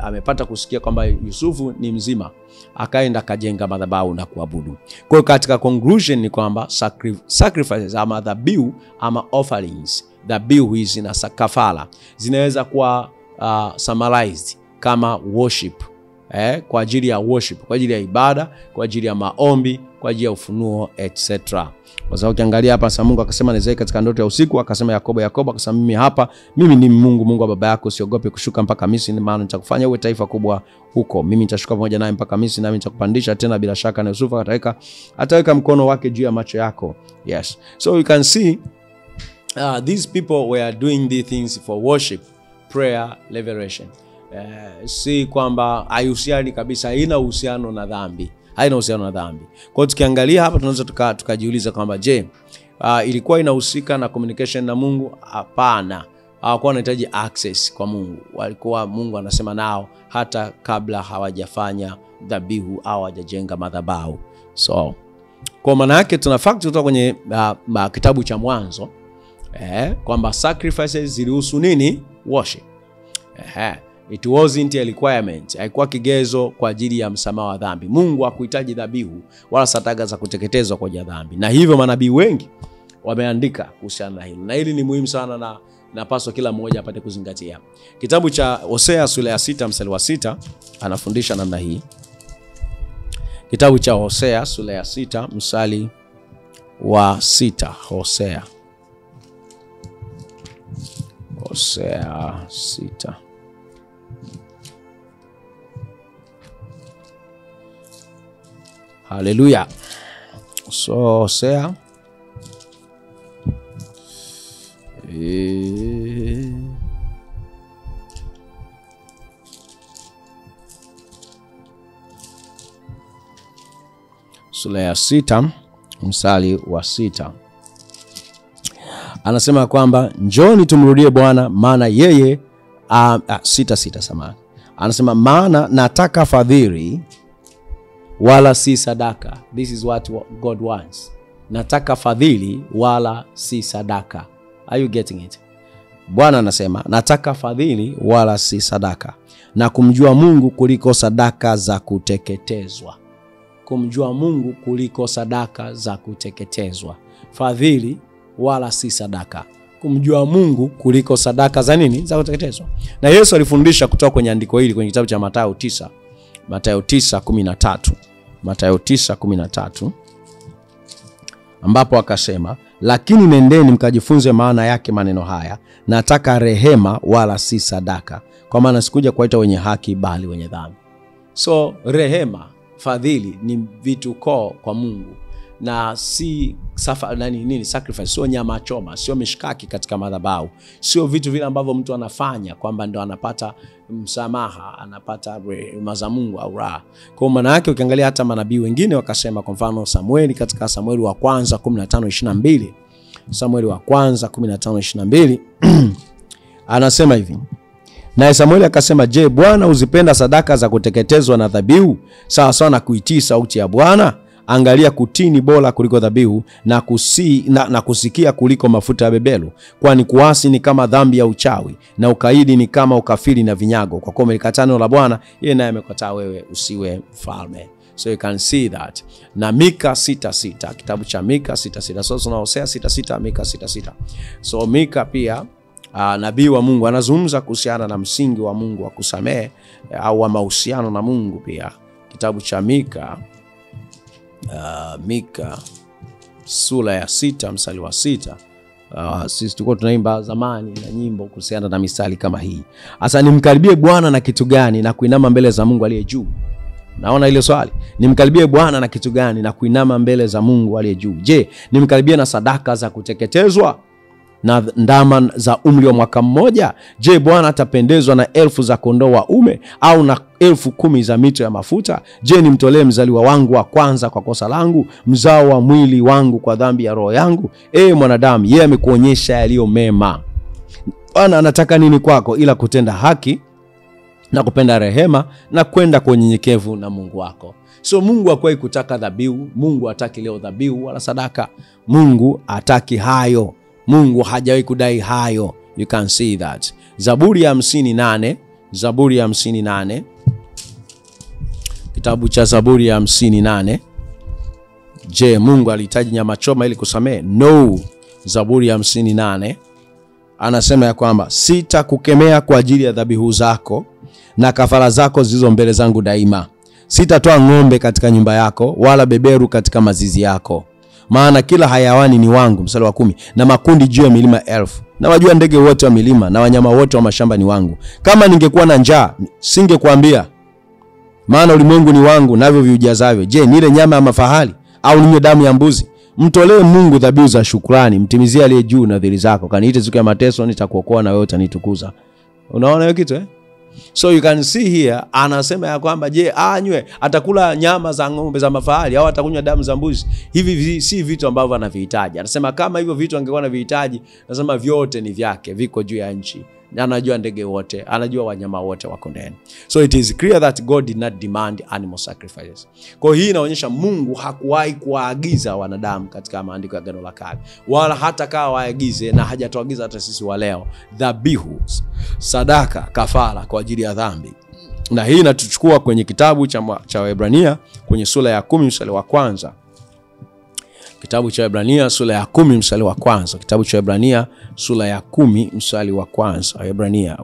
amepata kusikia kwamba Yusufu ni mzima, akaenda akajenga madhabahu na kuabudu. Kwa hiyo katika conclusion ni kwamba sacrifices ama dhabihu ama offerings, dhabihu hizi na kafara zinaweza kuwa summarized kama worship, kwa ajili ya worship, kwa ajili ya ibada, kwa ajili ya maombi, kwa ajili ya ufunuo, etc. Kwa sababu ukiangalia hapa, Mungu akasema na Israeli katika ndoto ya usiku, akasema Yakobo akasema, mimi hapa, mimi ni Mungu wa baba yako, usiogope kushuka mpaka Misri, maana nitakufanya uwe taifa kubwa huko. Mimi nitashuka pamoja naye mpaka Misri, nami nitakupandisha tena bila shaka, na Yusufu ataweka mkono wake juu ya macho yako. Yes. So you can see these people were doing these things for worship, prayer, liberation. Si kwamba haihusiani kabisa, haina uhusiano na dhambi. Kwa hiyo tukiangalia hapa tunaweza tukajiuliza kwamba je, ilikuwa inahusika na communication na Mungu? Hapana. Hawakuwa wanahitaji access kwa Mungu. Walikuwa Mungu anasema nao hata kabla hawajafanya dhabihu au hawajajenga madhabahu. So kwa maana yake tuna fact kutoka kwenye kitabu cha Mwanzo kwamba sacrifices zilihusu nini? Worship. It wasn't a requirement. Haikuwa kigezo kwa ajili ya msamaha wa dhambi. Mungu hakuhitaji dhabihu wala sadaka za kuteketezwa kwa ajili ya dhambi. Na hivyo manabii wengi wameandika kuhusiana na hilo. Na hili ni muhimu sana na napaswa kila mmoja apate kuzingatia. Kitabu cha Hosea sura ya 6 mstari wa 6 anafundisha namna hii. Kitabu cha Hosea sura ya 6 mstari wa 6. Hosea 6. Haleluya. So Hosea sura ya 6 mstari wa 6 anasema kwamba njoni tumrudie Bwana maana yeye 6 samahani. Anasema maana nataka fadhili wala si sadaka. This is what God wants. Nataka fadhili wala si sadaka. Are you getting it? Bwana anasema nataka fadhili wala si sadaka, na kumjua Mungu kuliko sadaka za kuteketezwa. Kumjua Mungu kuliko sadaka za kuteketezwa. Fadhili wala si sadaka. Kumjua Mungu kuliko sadaka za nini? Za kuteketezwa. Na Yesu alifundisha kutoka kwenye andiko hili kwenye kitabu cha Mathayo 9:13. Mathayo 9:13 ambapo akasema, lakini nendeni mkajifunze maana yake maneno haya, nataka rehema wala si sadaka, kwa maana sikuja kuwaita wenye haki bali wenye dhambi. So rehema, fadhili ni vitu kwa Mungu, na si sacrifice, sio nyama choma, sio mishkaki katika madhabahu, sio vitu vile ambavyo mtu anafanya kwamba ndo anapata msamaha, anapata rehema za Mungu au raha. Kwa maana yake ukiangalia hata manabii wengine wakasema, kwa mfano Samueli katika Samueli wa kwanza 15:22, Samueli wa kwanza 15:22 anasema hivi, naye Samueli akasema, je, Bwana uzipenda sadaka za kuteketezwa na dhabihu sawa sawa na kuitii sauti ya Bwana? Angalia, kutii ni bora kuliko dhabihu, na kusikia kuliko mafuta ya bebelu. Kwani kuasi ni kama dhambi ya uchawi, na ukaidi ni kama ukafiri na vinyago. Kwa kuwa umelikataa neno la Bwana, yeye naye amekataa wewe usiwe mfalme. So you can see that. Na Mika 6:6, kitabu cha Mika 6:6. So tunaosea 6:6, Mika 6:6. So Mika pia nabii wa Mungu anazungumza kuhusiana na msingi wa Mungu wa kusamehe au wa mahusiano na Mungu pia. Kitabu cha Mika Mika sura ya 6 mstari wa 6. Sisi tulikuwa tunaimba zamani na nyimbo kuhusiana na misali kama hii. Asa nimkaribie Bwana na kitu gani? Na kuinama mbele za Mungu aliye juu. Naona ile swali. Nimkaribie Bwana na kitu gani? Na kuinama mbele za Mungu aliye juu. Je, nimkaribie na sadaka za kuteketezwa na ndama za umri wa mwaka mmoja? Je, Bwana atapendezwa na 1000 za kondoo waume au na 10,000 za mito ya mafuta? Je, nimtolee mzaliwa wangu wa kwanza kwa kosa langu, mzao wa mwili wangu kwa dhambi ya roho yangu? Mwanadamu, yeye amekuonyesha yaliyo mema. Bwana anataka nini kwako ila kutenda haki na kupenda rehema na kwenda kwa unyenyekevu na Mungu wako. So Mungu hakuwahi kutaka dhabihu. Mungu hataki leo dhabihu wala sadaka. Mungu hataki hayo. Mungu hajawahi kudai hayo. You can see that. Zaburi ya 58, Zaburi ya 58, kitabu cha Zaburi ya 58. Je, Mungu alihitaji nyama choma ili kusamehe? No. Zaburi ya 58 anasema ya kwamba sitakukemea kwa ajili ya dhabihu zako na kafara zako zilizo mbele zangu daima. Sitatoa ng'ombe katika nyumba yako wala beberu katika mazizi yako. Maana kila hayawani ni wangu, mstari wa 10, na makundi juu ya milima 1000. Na wajua ndege wote wa milima na wanyama wote wa mashamba ni wangu. Kama ningekuwa na njaa, singekuambia. Maana ulimwengu ni wangu navyo viujazavyo. Je, nile nyama ya mafahali au ninywe damu ya mbuzi? Mtolee Mungu dhabihu za shukrani, mtimizie aliye juu nadhiri zako. Kaniite siku ya mateso, nitakuokoa na wewe utanitukuza. Unaona hiyo kitu So you can see here anasema ya kwamba je, anywe atakula nyama za ng'ombe za mafahali au atakunywa damu za mbuzi? Hivi si vitu ambavyo anavihitaji. Anasema kama hivyo vitu angekuwa anavihitaji, anasema vyote ni vyake, viko juu ya nchi. Anajua ndege wote, anajua wanyama wote wako ndani. So it is clear that God did not demand animal sacrifices. Kwa hii inaonyesha Mungu hakuwahi kuagiza wanadamu katika maandiko ya Agano la Kale, wala hata kawa waagize, na hajatuagiza hata sisi wa leo, dhabihu, sadaka, kafara kwa ajili ya dhambi. Na hii inatuchukua kwenye kitabu cha Waebrania kwenye sura ya 10 mstari wa kwanza. Kitabu cha Waebrania sura ya 10 mstari wa kwanza. Kitabu cha Waebrania sura ya 10 mstari wa kwanza. Waebrania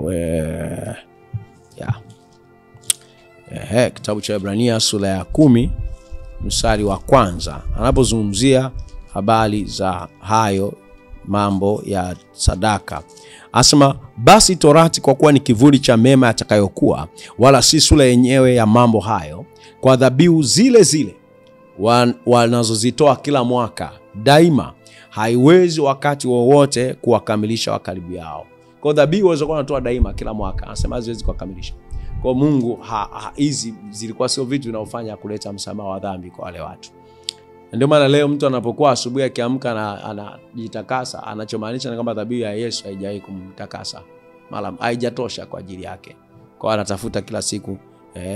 kitabu cha Waebrania sura ya 10 mstari wa kwanza. Anapozungumzia habari za hayo mambo ya sadaka. Asema basi torati kwa kuwa ni kivuli cha mema yatakayokuwa, wala si sura yenyewe ya mambo hayo, kwa dhabihu zile zile wanazozitoa kila mwaka daima, haiwezi wakati wowote kuwakamilisha wakaribu yao. Kwa dhabihu walizokuwa wanatoa daima kila mwaka, anasema haziwezi kuwakamilisha. Kwa Mungu hizi zilikuwa sio vitu vinavyofanya kuleta msamaha wa dhambi kwa wale watu. Ndio maana leo mtu anapokuwa asubuhi akiamka na anajitakasa, anachomaanisha ni kwamba dhabihu ya Yesu haijawahi kumtakasa. Mara haijatosha kwa ajili yake. Kwa anatafuta kila siku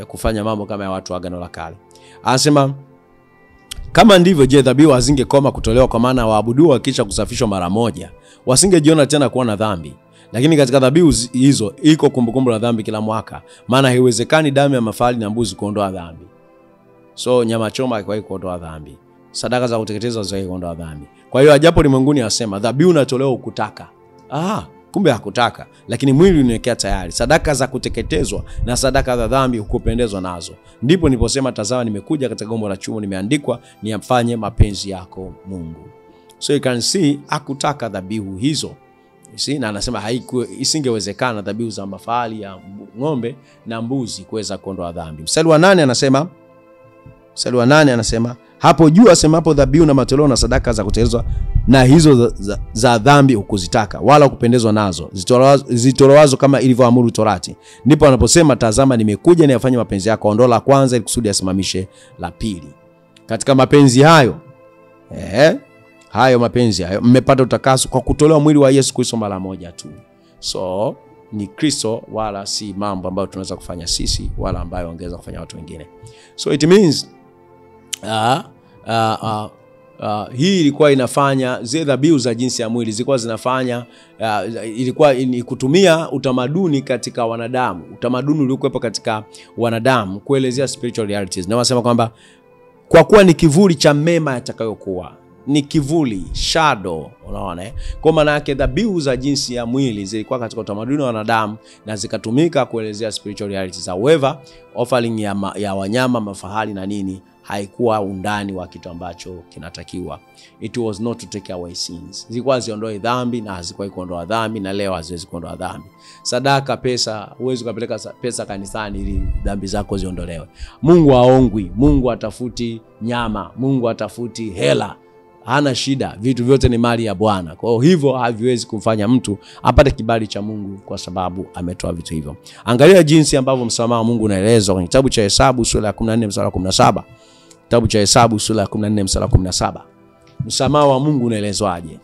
kufanya mambo kama ya watu wa Agano la Kale. Anasema kama ndivyo, je, dhabihu hazingekoma kutolewa, kwa maana waabudu wakisha kusafishwa mara moja wasingejiona tena kuwa na dhambi? Lakini katika dhabihu hizo iko kumbukumbu la dhambi kila mwaka, maana haiwezekani damu ya mafahali na mbuzi kuondoa dhambi. So nyama choma haiwezi kuondoa dhambi. Sadaka za kuteketezwa haziwezi kuondoa dhambi. Kwa hiyo ajapo ulimwenguni asema dhabihu natolewa ukutaka. Kumbe hakutaka, lakini mwili uniwekea tayari. Sadaka za kuteketezwa na sadaka za dhambi hukupendezwa nazo. Ndipo niliposema tazama nimekuja katika gombo la chumo, nimeandikwa niyafanye mapenzi yako Mungu. So you can see hakutaka dhabihu hizo. Na anasema isingewezekana dhabihu za mafahali ya ng'ombe na mbuzi kuweza kuondoa dhambi. Mstari wa 8 anasema hapo juu asemapo dhabihu na matoleo na sadaka za kuteketezwa na hizo za dhambi hukuzitaka, wala kupendezwa nazo, zitolewazo kama ilivyoamuru torati. Ndipo anaposema tazama nimekuja niyafanye mapenzi yako, ondoa la kwanza ili kusudi asimamishe la pili. Katika mapenzi hayo mapenzi hayo mmepata utakaso kwa kutolewa mwili wa Yesu Kristo mara moja tu. So ni Kristo, wala si mambo ambayo tunaweza kufanya sisi, wala ambayo wangeweza kufanya watu wengine. So it means hii ilikuwa inafanya zile dhabihu za jinsi ya mwili zilikuwa zinafanya ilikuwa ni kutumia utamaduni katika wanadamu, utamaduni uliokuwepo katika wanadamu kuelezea spiritual realities. Na wanasema kwamba kwa kuwa ni kivuli cha mema yatakayokuwa, ni kivuli, shadow, unaona Kwa maana yake dhabihu za jinsi ya mwili zilikuwa katika utamaduni wa wanadamu na zikatumika kuelezea spiritual realities. However, offering ya wanyama, mafahali na nini haikuwa undani wa kitu ambacho kinatakiwa. It was not to take away sins. Zilikuwa ziondoe dhambi na hazikuwa kuondoa dhambi, na leo haziwezi kuondoa dhambi. Sadaka, pesa, huwezi kupeleka pesa kanisani ili dhambi zako ziondolewe. Mungu haongwi, Mungu atafuti nyama, Mungu atafuti hela. Hana shida, vitu vyote ni mali ya Bwana. Kwa hivyo haviwezi kumfanya mtu apate kibali cha Mungu kwa sababu ametoa vitu hivyo. Angalia jinsi ambavyo msamaha wa Mungu unaelezwa kwenye kitabu cha Hesabu sura ya 14 mstari wa 17. Kitabu cha Hesabu sura ya 14 mstari wa 17. Msamaha wa Mungu unaelezwaje?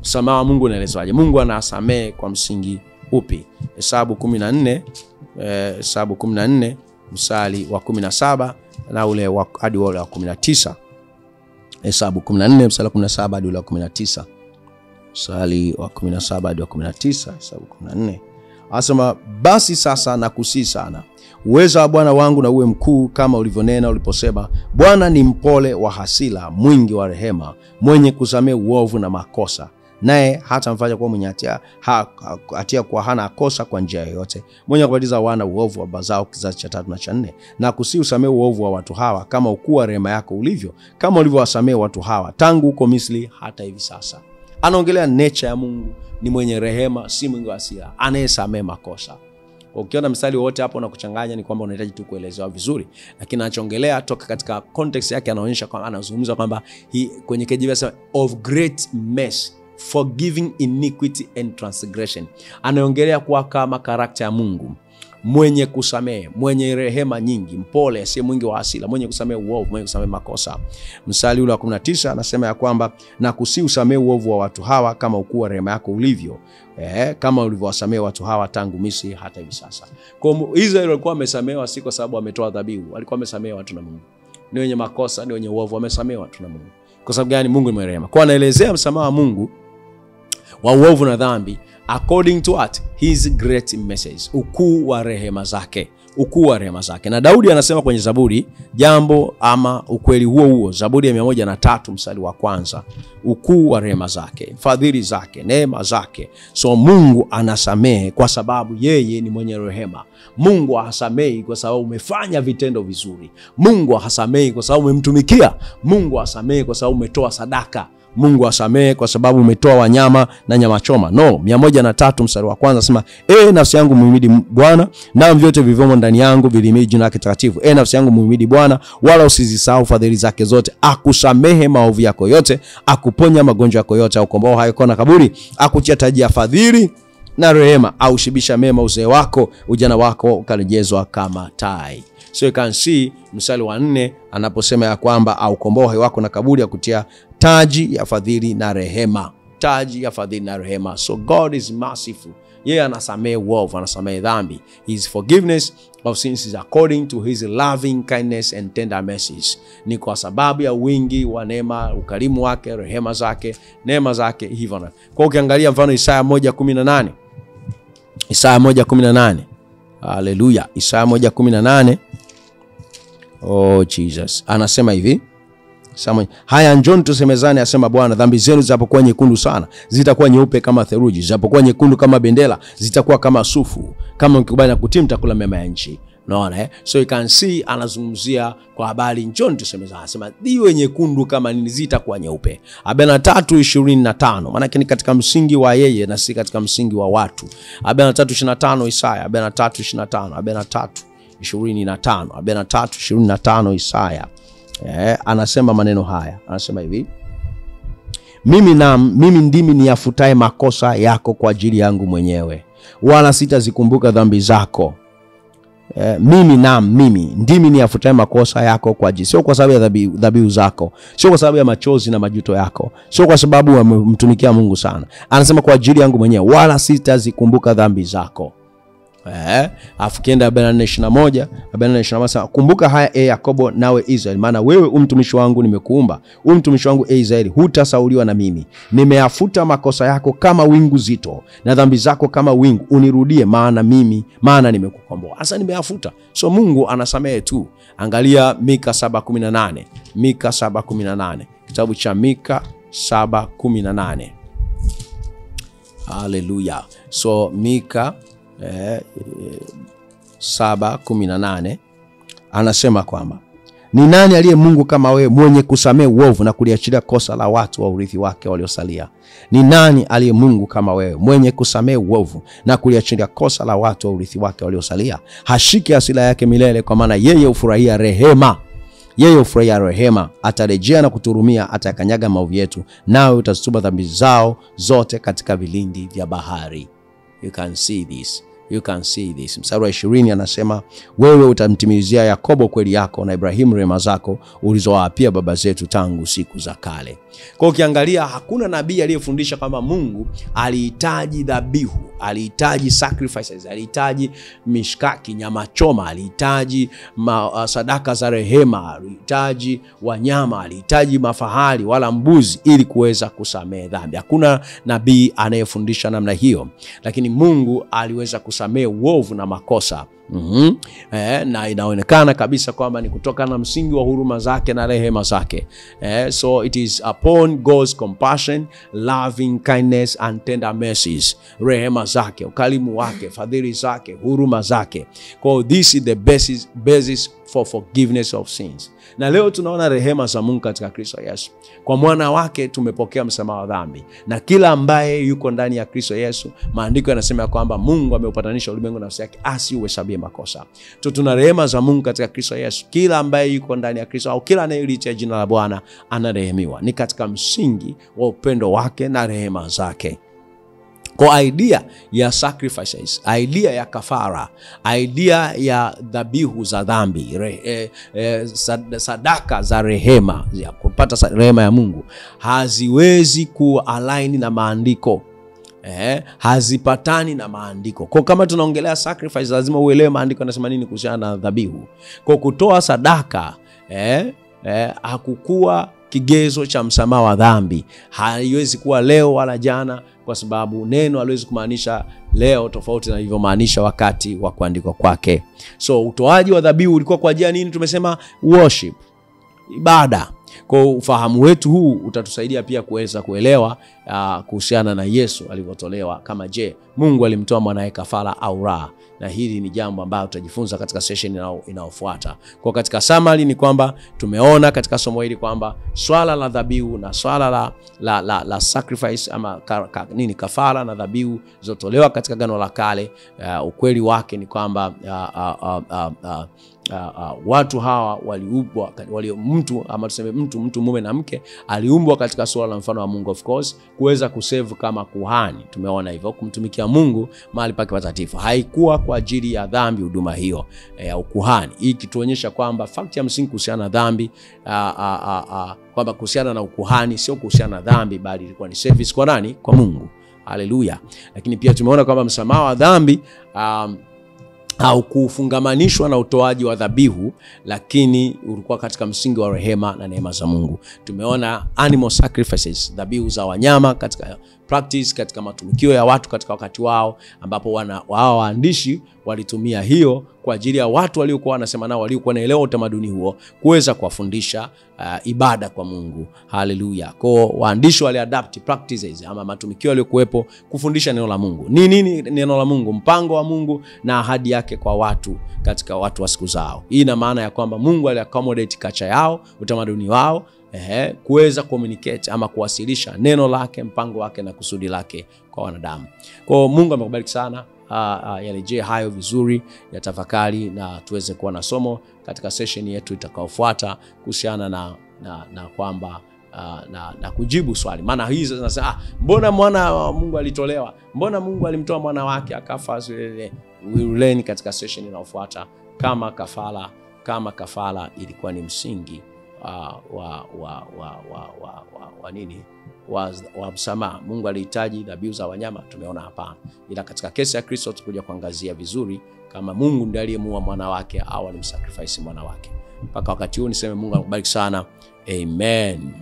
Msamaha wa Mungu unaelezwaje? Mungu anasamehe kwa msingi upi? Hesabu 14 mstari wa 17 na ule hadi ule wa 19. Hesabu 14 mstari wa 17 hadi ule wa 19. Mstari wa 17 hadi wa 19, Hesabu 14. Anasema basi sasa nakusihi sana, uweza wa Bwana wangu na uwe mkuu kama ulivyonena uliposema, Bwana ni mpole wa hasira, mwingi wa rehema, mwenye kusamehe uovu na makosa, naye hata mfanya kuwa mwenye hatia kwa hana kosa kwa njia yoyote, mwenye kubatiza wana uovu wa bazao kizazi cha 3 na cha 4. Na kusihi usamehe uovu wa watu hawa kama ukuu wa rehema yako ulivyo, kama ulivyowasamehe watu hawa tangu huko Misri hata hivi sasa. Anaongelea nature ya Mungu, ni mwenye rehema, si mwingi wa hasira, anayesamehe makosa. Ukiona mstari wote hapo na kuchanganya ni kwamba unahitaji tu kuelezewa vizuri, lakini anachoongelea toka katika context yake anaonyesha kwamba anazungumza kwamba kwenye KJV anasema of great mercy, forgiving iniquity and transgression. Anaongelea kwa kama karakta ya Mungu, mwenye kusamehe, mwenye rehema nyingi, mpole, si mwingi wa hasira, mwenye kusamehe uovu, mwenye kusamehe makosa. Mstari ule wa 19 anasema ya kwamba na kusihi usamehe uovu wa watu hawa kama ukuu wa rehema yako ulivyo, kama ulivyowasamehe watu hawa tangu Misri hata hivi sasa. Kwa Israeli walikuwa wamesamehewa si kwa sababu wametoa dhabihu, walikuwa wamesamehewa watu na Mungu. Ni wenye makosa, ni wenye uovu, wamesamehewa watu na Mungu. Kwa sababu gani? Mungu ni mwenye rehema. Kwa anaelezea msamaha wa Mungu wa uovu na dhambi according to what? His great message, ukuu wa rehema zake, ukuu wa rehema zake. Na Daudi anasema kwenye Zaburi jambo ama ukweli huo, Zaburi ya 103 mstari wa 1, ukuu wa rehema zake, fadhili zake, neema zake. So Mungu anasamehe kwa sababu yeye ni mwenye rehema. Mungu hasamehi kwa sababu umefanya vitendo vizuri. Mungu hasamehi kwa sababu umemtumikia. Mungu hasamehi kwa sababu umetoa sadaka. Mungu asamehe kwa sababu umetoa wanyama na nyama choma. No, 103 mstari wa kwanza nasema, nafsi yangu muhimidi Bwana, na vyote vilivyomo ndani yangu vilihimidi jina lake takatifu. Nafsi yangu muhimidi Bwana, wala usizisahau fadhili zake zote. Akusamehe maovu yako yote, akuponya magonjwa yako yote, aukomboa hai yako na kaburi, akutia taji ya fadhili na rehema, au shibisha mema uzee wako, ujana wako ukarejezwa kama tai. So you can see mstari wa 4 anaposema ya kwamba aukomboa hai wako na kaburi, akutia taji ya fadhili na rehema. Taji ya fadhili na rehema. So God is merciful. Yeye anasamehe uovu, anasamehe dhambi. His forgiveness of sins is according to his loving kindness and tender mercies. Ni kwa sababu ya wingi wa neema, ukarimu wake, rehema zake, neema zake hivyo. Kwa ukiangalia mfano Isaya 1:18. Isaya 1:18. Hallelujah. Isaya 1:18. Oh Jesus. Anasema hivi. Haya njoni tusemezane, asema Bwana, dhambi zenu zitapokuwa nyekundu sana, zitakuwa nyeupe kama theluji, zitapokuwa nyekundu kama bendera, zitakuwa kama sufu. Kama mkikubali na kutii, mtakula mema ya nchi. Unaona So you can see anazungumzia kwa habari njoni tusemezane, anasema diwe nyekundu kama nini, zitakuwa nyeupe. 43:25. Maana ni katika msingi wa yeye na si katika msingi wa watu. 43:25 Isaya, 43:25, 43:25, 43:25 Isaya. Anasema maneno haya. Anasema hivi, mimi ndimi niyafutaye makosa yako kwa ajili yangu mwenyewe, wala sitazikumbuka dhambi zako. Mimi ndimi niyafutaye makosa yako kwa ajili, sio kwa sababu ya dhabihu zako, sio kwa sababu ya machozi na majuto yako, sio kwa sababu umemtumikia Mungu sana. Anasema kwa ajili yangu mwenyewe, wala sitazikumbuka dhambi zako. Afikienda 44:21, kumbuka haya Yakobo, nawe Israeli, maana wewe mtumishi wangu nimekuumba, mtumishi wangu Israeli, hutasauliwa na mimi. Nimeyafuta makosa yako kama wingu zito, na dhambi zako kama wingu, unirudie maana nimekukomboa. Sasa nimeyafuta. So Mungu anasamehe tu. Angalia Mika 7:18. Mika 7:18. Kitabu cha Mika 7:18. Hallelujah. So Mika 7:18 anasema kwamba ni nani aliye Mungu kama wewe, mwenye kusamehe uovu na kuliachilia kosa la watu wa urithi wake waliosalia? Ni nani aliye Mungu kama wewe, mwenye kusamehe uovu na kuliachilia kosa la watu wa urithi wake waliosalia? Hashiki hasira yake milele, kwa maana yeye hufurahia rehema. Yeye hufurahia rehema, atarejea na kuturumia, atakanyaga maovu yetu, nawe utazitupa dhambi zao zote katika vilindi vya bahari. You can see this. You can see this. Mstari wa 20 anasema, wewe utamtimizia Yakobo kweli yako, na Ibrahimu rehema zako ulizowaapia baba zetu tangu siku za kale. Kwa ukiangalia, hakuna nabii aliyefundisha kama Mungu alihitaji dhabihu, alihitaji sacrifices, alihitaji mishkaki, nyama choma, alihitaji sadaka za rehema, alihitaji wanyama, alihitaji mafahali wala mbuzi ili kuweza kusamehe dhambi. Hakuna nabii anayefundisha namna hiyo, lakini Mungu aliweza kusamehe uovu na makosa. Na inaonekana kabisa kwamba ni kutokana na msingi wa huruma zake na rehema zake. So it is upon God's compassion, loving kindness and tender mercies. Rehema zake, ukarimu wake, fadhili zake, huruma zake. So this is the basis for forgiveness of sins. Na leo tunaona rehema za Mungu katika Kristo Yesu. Kwa mwana wake tumepokea msamaha wa dhambi, na kila ambaye yuko ndani ya Kristo Yesu, maandiko yanasema kwamba Mungu ameupatanisha ulimwengu na nafsi yake, asiuhesabie makosa. Tuna rehema za Mungu katika Kristo Yesu. Kila ambaye yuko ndani ya Kristo, au kila anayeliitia jina la Bwana, anarehemiwa. Ni katika msingi wa upendo wake na rehema zake. Kwa idea ya sacrifices, idea ya kafara, idea ya dhabihu za dhambi, sadaka za rehema, ya kupata rehema ya Mungu, haziwezi ku-align na maandiko. Hazipatani na maandiko. Kwa kama tunaongelea sacrifice, lazima uelewe maandiko yanasema nini kuhusiana na dhabihu. Kwa kutoa sadaka hakukuwa kigezo cha msamaha wa dhambi. Haiwezi kuwa leo wala jana, kwa sababu neno haliwezi kumaanisha leo tofauti na hivyo maanisha wakati wa kuandikwa kwake. So utoaji wa dhabihu ulikuwa kwa ajili ya nini? Tumesema worship, ibada. Kwa ufahamu wetu huu utatusaidia pia kuweza kuelewa kuhusiana na Yesu alivyotolewa, kama je, Mungu alimtoa mwanae kafara au la. Na hili ni jambo ambalo tutajifunza katika session inayofuata. Kwa katika summary ni kwamba tumeona katika somo hili kwamba swala la dhabihu na swala la sacrifice ama kafara na dhabihu zotolewa katika Agano la Kale, ukweli wake ni kwamba watu hawa waliumbwa, mtu ama tuseme mtu mume na mke aliumbwa katika sura la mfano wa Mungu, of course, kuweza kusave kama kuhani. Tumeona hivyo, kumtumikia Mungu mahali pake patakatifu. Haikuwa kwa ajili ya dhambi huduma hiyo ya ukuhani. Hii kituonyesha kwamba fact ya msingi kuhusiana na dhambi, kwamba kuhusiana na ukuhani sio kuhusiana na dhambi, bali ilikuwa ni service kwa nani? Kwa Mungu. Haleluya. Lakini pia tumeona kwamba msamaha wa dhambi au kufungamanishwa na utoaji wa dhabihu, lakini ulikuwa katika msingi wa rehema na neema za Mungu. Tumeona animal sacrifices, dhabihu za wanyama katika practice, katika matumikio ya watu katika wakati wao, ambapo wao waandishi walitumia hiyo kwa ajili ya watu waliokuwa wanasema nao, waliokuwa wanaelewa utamaduni huo, kuweza kuwafundisha ibada kwa Mungu. Haleluya. Kwa waandishi wali adapt practices ama matumikio yaliyokuepo kufundisha neno la Mungu. Nini neno la Mungu? Mpango wa Mungu na ahadi yake kwa watu katika watu wa siku zao. Hii ina maana ya kwamba Mungu ali accommodate culture yao, utamaduni wao, kuweza communicate ama kuwasilisha neno lake, mpango wake na kusudi lake kwa wanadamu. Kwa Mungu amekubariki sana. Yarejee hayo vizuri, ya tafakari, na tuweze kuwa na somo katika session yetu itakayofuata kuhusiana na kwamba na kujibu swali. Maana hizi zinasema mbona mwana wa Mungu alitolewa? Mbona Mungu alimtoa mwana wake akafa? We will learn katika session inayofuata kama kafara ilikuwa ni msingi wa msamaha. Mungu alihitaji dhabihu za wanyama? Tumeona hapana. Ila katika kesi ya Kristo tukuja kuangazia vizuri kama Mungu ndiye aliyemuua mwana wake au alimsacrifice mwana wake. Mpaka wakati huu niseme Mungu akubariki sana. Amen.